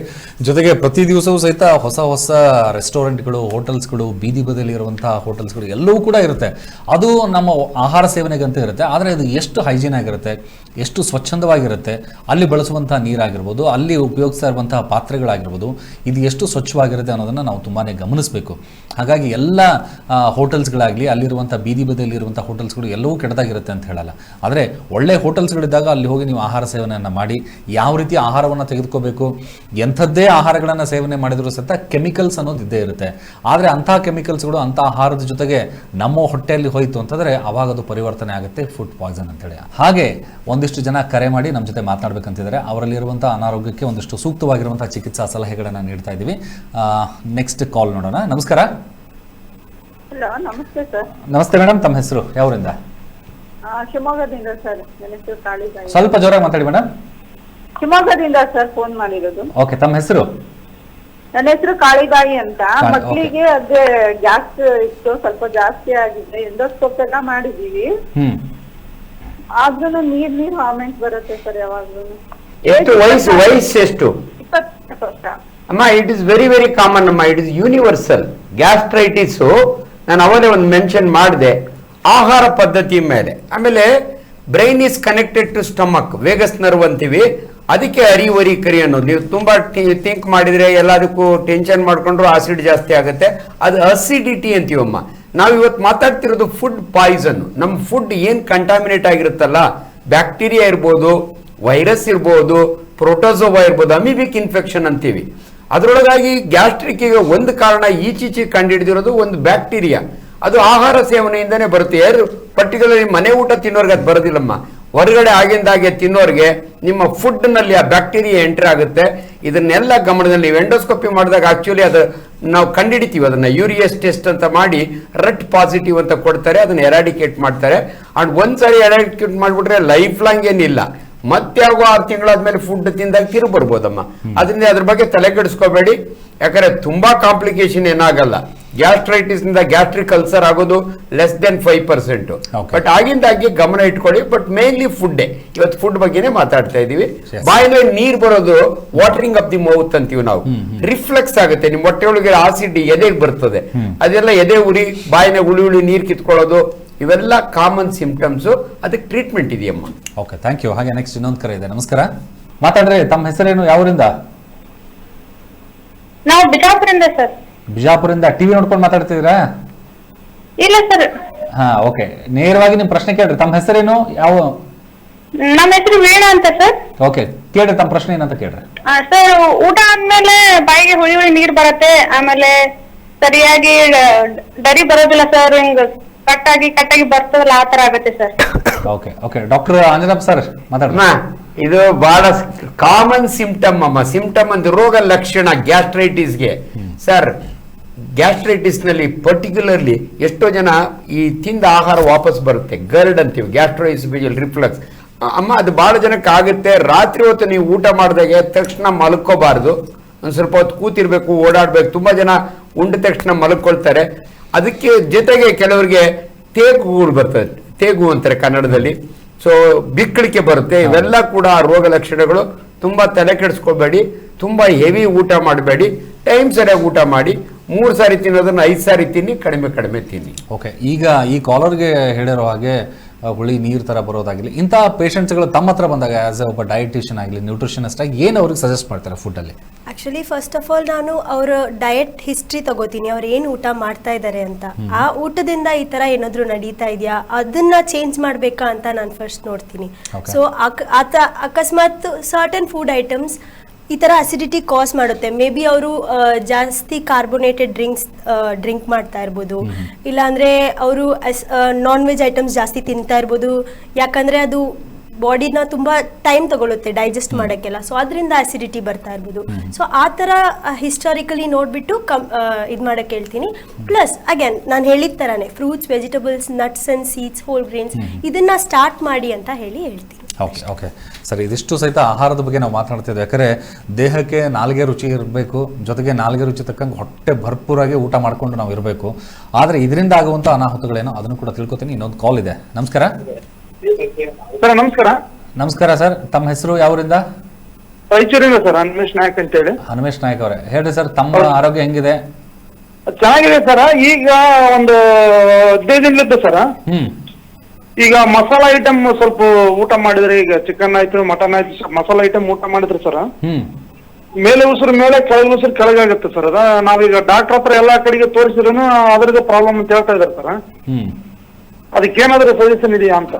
ಜೊತೆಗೆ ಪ್ರತಿ ದಿವಸವೂ ಸಹಿತ ಹೊಸ ಹೊಸ ರೆಸ್ಟೋರೆಂಟ್ಗಳು, ಹೋಟೆಲ್ಸ್ಗಳು, ಬೀದಿ ಬದಿಯಲ್ಲಿ ಇರುವಂತಹ ಹೋಟೆಲ್ಸ್ಗಳು ಎಲ್ಲವೂ ಕೂಡ ಇರುತ್ತೆ. ಅದು ನಮ್ಮ ಆಹಾರ ಸೇವನೆಗಂತ ಇರುತ್ತೆ. ಆದರೆ ಅದು ಎಷ್ಟು ಹೈಜೀನ್ ಆಗಿರುತ್ತೆ, ಎಷ್ಟು ಸ್ವಚ್ಛಂದವಾಗಿರುತ್ತೆ, ಅಲ್ಲಿ ಬಳಸುವಂತಹ ನೀರಾಗಿರ್ಬೋದು, ಅಲ್ಲಿ ಉಪಯೋಗಿಸ್ತಾ ಇರುವಂತಹ ಪಾತ್ರೆಗಳಾಗಿರ್ಬೋದು, ಇದು ಎಷ್ಟು ಸ್ವಚ್ಛವಾಗಿರುತ್ತೆ ಅನ್ನೋದನ್ನು ನಾವು ತುಂಬಾ ಗಮನಿಸಬೇಕು. ಹಾಗಾಗಿ ಎಲ್ಲ ಹೋಟೆಲ್ಸ್ಗಳಾಗಲಿ, ಅಲ್ಲಿರುವಂಥ ಬೀದಿ ಬದಿಯಲ್ಲಿರುವಂಥ ಹೋಟೆಲ್ಸ್ಗಳು ಎಲ್ಲವೂ ಕೆಟ್ಟದಾಗಿರುತ್ತೆ ಅಂತ ಹೇಳಲ್ಲ. ಆದರೆ ಒಳ್ಳೆ ಹೋಟೆಲ್ಸ್ಗಳಿದ್ದಾಗ ಅಲ್ಲಿ ಹೋಗಿ ನೀವು ಆಹಾರ ಸೇವನೆಯನ್ನು ಮಾಡಿ ಯಾವ ರೀತಿ ಆಹಾರವನ್ನು ತೆಗೆದುಕೋಬೇಕು, ಎಂಥದ್ದೇ ಆಹಾರಗಳನ್ನು ಸೇವನೆ ಮಾಡಿದರೂ ಸಹಿತ ಕೆಮಿಕಲ್ಸ್ ಅನ್ನೋದು ಇದ್ದೇ ಇರುತ್ತೆ. ಆದರೆ ಅಂಥ ಕೆಮಿಕಲ್ಸ್ಗಳು ಅಂಥ ಆಹಾರದ ಜೊತೆಗೆ ನಮ್ಮ ಹೊಟ್ಟೆಯಲ್ಲಿ ಹೋಯಿತು ಅಂತಂದರೆ ಅವಾಗ ಅದು ಪರಿವರ್ತನೆ ಆಗುತ್ತೆ ಫುಡ್ ಪಾಯ್ಸನ್ ಅಂತೇಳಿ. ಹಾಗೆ ಒಂದಿಷ್ಟು ಜನ ಕರೆ ಮಾಡಿ ನಮ್ಮ ಜೊತೆ ಮಾತನಾಡಬೇಕಂತಿದ್ದಾರೆ. ಅವರಲ್ಲಿರುವಂಥ ಅನಾರೋಗ್ಯಕ್ಕೆ ಒಂದಿಷ್ಟು ಸೂಕ್ತವಾಗಿರುವಂಥ ಚಿಕಿತ್ಸಾ ಸಲಹೆಗಳನ್ನು ನೀಡ್ತಾ ಇದ್ದೀವಿ. ನೆಕ್ಸ್ಟ್ ಕಾಲ್ ನೋಡೋಣ. ನಮಸ್ಕಾರ. ಹಲೋ, ನಮಸ್ತೆ ಸರ್. ನಮಸ್ತೆ ಮೇಡಮ್, ತಮ್ಮ ಹೆಸರು ಯಾವರಿಂದ? ಶಿವಮೊಗ್ಗದಿಂದ ಸರ್. ನನ್ನ ಹೆಸರು ಕಾಳಿದಾಯಿ. ಸ್ವಲ್ಪ ಜೋರಾಗಿ ಮಾತಾಡಿ ಮೇಡಮ್. ಶಿವಮೊಗ್ಗದಿಂದ ಸರ್ ಫೋನ್ ಮಾಡಿರೋದು. ಓಕೆ, ತಮ್ಮ ಹೆಸರು? ನನ್ನ ಹೆಸರು ಕಾಳಿದಾಯಿ ಅಂತ. ಮಕ್ಕಳಿಗೆ ಅದೇ ಗ್ಯಾಸ್ ಇತ್ತು, ಸ್ವಲ್ಪ ಜಾಸ್ತಿ ಆಗಿದೆ. ಎಂಡೋಸ್ಕೋಪ್ ಎಲ್ಲ ಮಾಡಿದೀವಿ, ಆದ್ರೂ ನೀರ್ ವಾಮಿಟ್ ಬರುತ್ತೆ ಸರ್ ಯಾವಾಗ್ಲೂ. ಎಷ್ಟು ವಯಸ್ಸು ಎಷ್ಟು? 20 ವರ್ಷ ಅಮ್ಮ. It is very very common ಅಮ್ಮ. It is universal. ಗ್ಯಾಸ್ಟ್ರೈಟಿಸ್ ನಾನು ಅವರೇ ಒಂದು ಮೆನ್ಷನ್ ಮಾಡಿದೆ, ಆಹಾರ ಪದ್ಧತಿ ಮೇಲೆ. ಆಮೇಲೆ brain is connected to stomach, vagus nerve ಅಂತೀವಿ. ಅದಕ್ಕೆ ಅರಿವರಿ ಕರಿ ಅನ್ನೋದು. ನೀವು ತುಂಬಾ ಥಿಂಕ್ ಮಾಡಿದ್ರೆ ಎಲ್ಲದಕ್ಕೂ ಟೆನ್ಷನ್ ಮಾಡ್ಕೊಂಡ್ರು ಆಸಿಡ್ ಜಾಸ್ತಿ ಆಗುತ್ತೆ. ಅದು ಅಸಿಡಿಟಿ ಅಂತೀವಮ್ಮ. ನಾವು ಇವತ್ತು ಮಾತಾಡ್ತಿರೋದು ಫುಡ್ ಪಾಯ್ಸನ್. ನಮ್ಮ ಫುಡ್ ಏನ್ ಕಂಟಾಮಿನೇಟ್ ಆಗಿರುತ್ತಲ್ಲ, ಬ್ಯಾಕ್ಟೀರಿಯಾ ಇರ್ಬೋದು, ವೈರಸ್ ಇರ್ಬೋದು, ಪ್ರೋಟೋಸೋವಾ ಇರ್ಬೋದು, ಅಮೀಬಿಕ್ ಇನ್ಫೆಕ್ಷನ್ ಅಂತೀವಿ. ಅದರೊಳಗಾಗಿ ಗ್ಯಾಸ್ಟ್ರಿಕ್ಗೆ ಒಂದು ಕಾರಣ ಈಚೀಚೆ ಕಂಡುಹಿಡಿದಿರೋದು ಒಂದು ಬ್ಯಾಕ್ಟೀರಿಯಾ. ಅದು ಆಹಾರ ಸೇವನೆಯಿಂದನೇ ಬರುತ್ತೆ. ಯಾರು ಪರ್ಟಿಕ್ಯುಲರ್ಲಿ ಮನೆ ಊಟ ತಿನ್ನೋರ್ಗೆ ಅದು ಬರೋದಿಲ್ಲಮ್ಮ. ಹೊರಗಡೆ ಆಗಿಂದಾಗೆ ತಿನ್ನೋರ್ಗೆ ನಿಮ್ಮ ಫುಡ್ ನಲ್ಲಿ ಆ ಬ್ಯಾಕ್ಟೀರಿಯಾ ಎಂಟರ್ ಆಗುತ್ತೆ. ಇದನ್ನೆಲ್ಲ ಗಮನದಲ್ಲಿ ನೀವು ಎಂಡೋಸ್ಕೋಪಿ ಮಾಡಿದಾಗ ಆಕ್ಚುಲಿ ಅದು ನಾವು ಕಂಡುಹಿಡಿತೀವಿ. ಅದನ್ನ ಯೂರಿಯಸ್ ಟೆಸ್ಟ್ ಅಂತ ಮಾಡಿ ರಟ್ ಪಾಸಿಟಿವ್ ಅಂತ ಕೊಡ್ತಾರೆ, ಅದನ್ನ ಎರಾಡಿಕೇಟ್ ಮಾಡ್ತಾರೆ. ಅಂಡ್ ಒಂದ್ಸರಿ ಎರಾಡಿಕೇಟ್ ಮಾಡ್ಬಿಟ್ರೆ ಲೈಫ್ ಲಾಂಗ್ ಏನಿಲ್ಲ, ಮತ್ತೆ ಆಗೋ 6 ತಿಂಗಳಾದ್ಮೇಲೆ ಫುಡ್ ತಿಂದಾಗ ತಿರು ಬರ್ಬೋದಮ್ಮ. ಅದರಿಂದ ಅದ್ರ ಬಗ್ಗೆ ತಲೆ ಕೆಡಿಸ್ಕೋಬೇಡಿ. ಯಾಕಂದ್ರೆ ತುಂಬಾ ಕಾಂಪ್ಲಿಕೇಶನ್ ಏನಾಗಲ್ಲ. ಗ್ಯಾಸ್ಟ್ರೈಟಿಸ್ ನಿಂದ ಗ್ಯಾಸ್ಟ್ರಿಕ್ ಅಲ್ಸರ್ ಆಗೋದು ಲೆಸ್ ದೆನ್ 5%. ಬಟ್ ಆಗಿಂದಾಗಿ ಗಮನ ಇಟ್ಕೊಳ್ಳಿ. ಬಟ್ ಮೇನ್ಲಿ ಫುಡ್ಡೇ. ಇವತ್ತು ಫುಡ್ ಬಗ್ಗೆನೇ ಮಾತಾಡ್ತಾ ಇದೀವಿ. ಬಾಯಿನ ನೀರ್ ಬರೋದು ವಾಟರಿಂಗ್ ಆಫ್ ದಿ ಮೌತ್ ಅಂತೀವಿ ನಾವು. ರಿಫ್ಲೆಕ್ಸ್ ಆಗುತ್ತೆ. ನಿಮ್ ಹೊಟ್ಟೆ ಒಳಗೆ ಆಸಿಡ್ ಎದೆಗೆ ಬರ್ತದೆ. ಅದೆಲ್ಲ ಎದೆ ಉರಿ, ಬಾಯಿನ ಉಳಿ ನೀರ್ ಕಿತ್ಕೊಳ್ಳೋದು, ಇವೆಲ್ಲ ಕಾಮನ್ ಸಿಂಪ್ಟಮ್ಸ್. ಅದಕ್ಕೆ ಟ್ರೀಟ್ಮೆಂಟ್ ಇದೆಯಮ್ಮ. Okay, thank you. ಹಾಗೆ ನೆಕ್ಸ್ಟ್ ಇನ್ನೊಂದು ಕರೆ ಇದೆ. ನಮಸ್ಕಾರ. ಮಾತಾಡ್ರಿ, ತಮ್ಮ ಹೆಸರೇನು, ಯಾವರಿಂದ? ನಾವು ಬಿಜಾಪುರಿಂದ ಸರ್. ಬಿಜಾಪುರಿಂದ. ಟಿವಿ ನೋಡ್ಕೊಂಡು ಮಾತಾಡ್ತಿದ್ದೀರಾ? ಇಲ್ಲ ಸರ್. ಹಾ, ಓಕೆ. ನೇರವಾಗಿ ನಿಮ್ ಪ್ರಶ್ನೆ ಕೇಳ್ರಿ. ತಮ್ಮ ಹೆಸರೇನು, ಯಾವ? ನಮ್ಮ ಹೆಸರು ವೀಣಾ ಅಂತ ಸರ್. ಓಕೆ, ಕೇಳ್ರಿ, ತಮ್ಮ ಪ್ರಶ್ನೆ ಏನಂತ ಕೇಳ್ರಿ. ಸರ್, ಊಟ ಆದ್ಮೇಲೆ ಬಾಯಿಗೆ ಹುಳಿ ಹುಳಿ ನೀರ್ ಬರುತ್ತೆ, ಆಮೇಲೆ ಸರಿಯಾಗಿ ಡರಿ ಬರೋದಿಲ್ಲ ಸರ್, ಹಿಂಗ್ ಕಟ್ಟಾಗಿ ಬರ್ತದಲ್ಲ, ಆ ತರ ಆಗುತ್ತೆ sir. Okay okay, doctor Anjanappa sir ಮಾತಾಡ್ರಿ. ಇದು ಬಹಳ ಕಾಮನ್ ಸಿಂಪ್ಟಮ್ ಅಮ್ಮ. ಸಿಂಪ್ಟಮ್ ಅಂದ್ರೆ ರೋಗ ಲಕ್ಷಣ ಗ್ಯಾಸ್ಟ್ರೈಟಿಸ್ಗೆ. ಸರ್, ಗ್ಯಾಸ್ಟ್ರೈಟಿಸ್ ನಲ್ಲಿ ಪರ್ಟಿಕ್ಯುಲರ್ಲಿ ಎಷ್ಟೋ ಜನ ಈ ತಿಂದ ಆಹಾರ ವಾಪಸ್ ಬರುತ್ತೆ, ಗರ್ಡ್ ಅಂತೀವಿ, ಗ್ಯಾಸ್ಟ್ರೋಇಸೋಫೇಜಿಯಲ್ ರಿಫ್ಲಕ್ಸ್. ಅಮ್ಮ, ಅದು ಬಹಳ ಜನಕ್ಕೆ ಆಗುತ್ತೆ. ರಾತ್ರಿ ಹೊತ್ತು ನೀವು ಊಟ ಮಾಡಿದಾಗೆ ತಕ್ಷಣ ಮಲ್ಕೋಬಾರ್ದು, ಒಂದ್ ಸ್ವಲ್ಪ ಹೊತ್ತು ಕೂತಿರ್ಬೇಕು, ಓಡಾಡ್ಬೇಕು. ತುಂಬಾ ಜನ ಉಂಡ ತಕ್ಷಣ ಮಲ್ಕೊಳ್ತಾರೆ. ಅದಕ್ಕೆ ಜೊತೆಗೆ ಕೆಲವರಿಗೆ ತೇಗುಗಳು ಬರ್ತದೆ. ತೇಗು ಅಂತಾರೆ ಕನ್ನಡದಲ್ಲಿ. ಸೊ ಬಿಕ್ಕಳಿಕೆ ಬರುತ್ತೆ. ಇವೆಲ್ಲ ಕೂಡ ರೋಗ ಲಕ್ಷಣಗಳು. ತುಂಬಾ ತಲೆ ಕೆಡಿಸ್ಕೋಬೇಡಿ, ತುಂಬಾ ಹೆವಿ ಊಟ ಮಾಡಬೇಡಿ, ಟೈಮ್ ಸರಿಯಾಗಿ ಊಟ ಮಾಡಿ. 3 ಸಾರಿ ತಿನ್ನೋದನ್ನ 5 ಸಾರಿ ತಿನ್ನಿ, ಕಡಿಮೆ ಕಡಿಮೆ ತಿನ್ನಿ. ಓಕೆ, ಈಗ ಈ ಕಾಲರ್ಗೆ ಹೇಳಿರೋ ಹಾಗೆ ಹುಳಿ ನೀರು ಥರ ಬರೋದಾಗಲಿ, ಇಂಥ ಪೇಷಂಟ್ಸ್ಗಳು ತಮ್ಮ ಹತ್ರ ಬಂದಾಗ ಆಸ್ ಎ ಒಬ್ಬ ಡಯಟಿಷಿಯನ್ ಆಗಲಿ ನ್ಯೂಟ್ರಿಷನಿಸ್ಟ್ ಆಗಿ ಏನು ಅವ್ರಿಗೆ ಸಜೆಸ್ಟ್ ಮಾಡ್ತಾರೆ ಫುಡ್ಡಲ್ಲಿ? ಆಕ್ಚುಲಿ ಫಸ್ಟ್ ಆಫ್ ಆಲ್ ನಾನು ಅವರ ಡಯಟ್ ಹಿಸ್ಟ್ರಿ ತಗೋತೀನಿ, ಅವ್ರು ಏನು ಊಟ ಮಾಡ್ತಾ ಇದ್ದಾರೆ ಅಂತ. ಆ ಊಟದಿಂದ ಈ ತರ ಏನಾದ್ರು ನಡೀತಾ ಇದೆಯಾ, ಅದನ್ನ ಚೇಂಜ್ ಮಾಡ್ಬೇಕಾ ಅಂತ ನಾನು ಫಸ್ಟ್ ನೋಡ್ತೀನಿ. ಸೊ ಅಕಸ್ಮಾತ್ ಸರ್ಟನ್ ಫುಡ್ ಐಟಮ್ಸ್ ಈ ತರ ಅಸಿಡಿಟಿ ಕಾಸ್ ಮಾಡುತ್ತೆ, ಮೇ ಬಿ ಅವರು ಜಾಸ್ತಿ ಕಾರ್ಬೋನೇಟೆಡ್ ಡ್ರಿಂಕ್ ಮಾಡ್ತಾ ಇರ್ಬೋದು, ಇಲ್ಲಾಂದ್ರೆ ಅವರು ನಾನ್ ವೆಜ್ ಐಟಮ್ಸ್ ಜಾಸ್ತಿ ತಿಂತಾ ಇರ್ಬೋದು, ಯಾಕಂದ್ರೆ ಅದು ಬಾಡಿನ ತುಂಬಾ ಟೈಮ್ ತಗೊಳುತ್ತೆ ಡೈಜೆಸ್ಟ್ ಮಾಡೋಕ್ಕೆಲ್ಲ. ಸೊ ಅದರಿಂದ ಅಸಿಡಿಟಿ ಬರ್ತಾ ಇರ್ಬೋದು. ಸೊ ಆ ಥರ ಹಿಸ್ಟಾರಿಕಲಿ ನೋಡ್ಬಿಟ್ಟು ಇದು ಮಾಡಕ್ಕೆ ಹೇಳ್ತೀನಿ. ಪ್ಲಸ್ ಅಗೇನ್ ನಾನು ಹೇಳಿದ ಥರನೇ fruits, vegetables, nuts and seeds, whole grains ಇದನ್ನ ಸ್ಟಾರ್ಟ್ ಮಾಡಿ ಅಂತ ಹೇಳ್ತೀನಿ. ಓಕೆ ಸರ್, ಇದಿಷ್ಟು ಸಹಿತ ಆಹಾರದ ಬಗ್ಗೆ ನಾವು ಮಾತನಾಡ್ತಿದ್ವಿ. ಯಾಕಂದರೆ ದೇಹಕ್ಕೆ ನಾಲ್ಗೆ ರುಚಿ ಇರಬೇಕು, ಜೊತೆಗೆ ನಾಲ್ಗೆ ರುಚಿ ತಕ್ಕಂಗೆ ಹೊಟ್ಟೆ ಭರ್ಪೂರಾಗಿ ಊಟ ಮಾಡಿಕೊಂಡು ನಾವು ಇರಬೇಕು. ಆದರೆ ಇದರಿಂದ ಆಗುವಂಥ ಅನಾಹುತಗಳೇನೋ ಅದನ್ನು ಕೂಡ ತಿಳ್ಕೊತೀನಿ. ಇನ್ನೊಂದು ಕಾಲ್ ಇದೆ. ನಮಸ್ಕಾರ ಸರ್. ನಮಸ್ಕಾರ ಸರ್, ತಮ್ಮ ಹೆಸರು ಯಾವರಿಂದ? ರಾಯಚೂರಿಂದ ಸರ್, ಹನುಮೇಶ್ ನಾಯಕ್ ಅಂತ ಹೇಳಿ. ಹನುಮೇಶ್ ನಾಯಕ್ ಅವರೇ, ಹೇಳ್ರಿ ಸರ್, ತಮ್ಮ ಆರೋಗ್ಯ ಹೆಂಗಿದೆ? ಚೆನ್ನಾಗಿದೆ ಸರ್. ಈಗ ಒಂದು 15 ದಿನಲಿದ್ದ ಸರ್. ಈಗ ಮಸಾಲಾ ಐಟಮ್ ಸ್ವಲ್ಪ ಊಟ ಮಾಡಿದ್ರೆ, ಈಗ ಚಿಕನ್ ಆಯ್ತು, ಮಟನ್ ಆಯ್ತು, ಮಸಾಲಾ ಐಟಮ್ ಊಟ ಮಾಡಿದ್ರೆ ಸರ್ ಮೇಲೆ ಉಸಿರು ಮೇಲೆ, ಕೆಳಗೆ ಉಸಿರು ಕೆಳಗಾಗುತ್ತೆ ಸರ್. ಅದ ನಾವೀಗ ಡಾಕ್ಟರ್ ಹತ್ರ ಎಲ್ಲಾ ಕಡೆಗೆ ತೋರಿಸಿದ್ರು ಅದ್ರದ್ದು ಪ್ರಾಬ್ಲಮ್ ಅಂತ ಹೇಳ್ತಾ ಇದಾರೆ ಸರ್. ಅದಕ್ಕೇನಾದ್ರೂ ಸಜೆಷನ್ ಇದೆಯಾ ಅಂತ?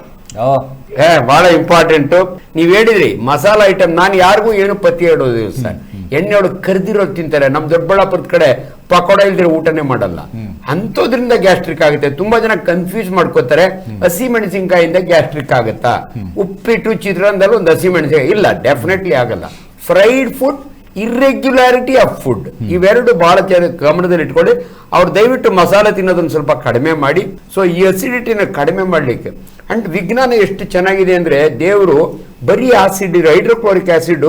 ಬಹಳ ಇಂಪಾರ್ಟೆಂಟ್. ನೀವ್ ಹೇಳಿದ್ರಿ ಮಸಾಲಾ ಐಟಮ್, ನಾನು ಯಾರಿಗೂ ಏನು ಪತಿ ಹೇಳೋದು ಸರ್. ಎಣ್ಣೆ ಒಳಗೆ ಕರ್ದಿರೋದು ತಿಂತಾರೆ. ನಮ್ ದೊಡ್ಡಬಳ್ಳಾಪುರದ ಕಡೆ ಪಕೋಡ ಇಲ್ದಿರ ಊಟನೇ ಮಾಡಲ್ಲ. ಅಂತೋದ್ರಿಂದ ಗ್ಯಾಸ್ಟ್ರಿಕ್ ಆಗುತ್ತೆ. ತುಂಬಾ ಜನ ಕನ್ಫ್ಯೂಸ್ ಮಾಡ್ಕೋತಾರೆ, ಹಸಿ ಮೆಣಸಿನ್ಕಾಯಿಂದ ಗ್ಯಾಸ್ಟ್ರಿಕ್ ಆಗುತ್ತಾ? ಉಪ್ಪಿಟ್ಟು ಚಿತ್ರಾನ್ನದಲ್ಲಿ ಒಂದು ಹಸಿ ಮೆಣಸಿನಕಾಯಿ ಇಲ್ಲ, ಡೆಫಿನೆಟ್ಲಿ ಆಗಲ್ಲ. Fried food, irregularity of food, ಇವೆರಡು ಬಹಳ ಗಮನದಲ್ಲಿ ಇಟ್ಕೊಳ್ಳಿ. ಅವ್ರು ದಯವಿಟ್ಟು ಮಸಾಲೆ ತಿನ್ನೋದನ್ನ ಸ್ವಲ್ಪ ಕಡಿಮೆ ಮಾಡಿ. ಸೊ ಈ ಅಸಿಡಿಟಿನ ಕಡಿಮೆ ಮಾಡ್ಲಿಕ್ಕೆ ಅಂಡ್ ವಿಜ್ಞಾನ ಎಷ್ಟು ಚೆನ್ನಾಗಿದೆ ಅಂದ್ರೆ, ದೇವರು ಬರೀ acid, hydrochloric acid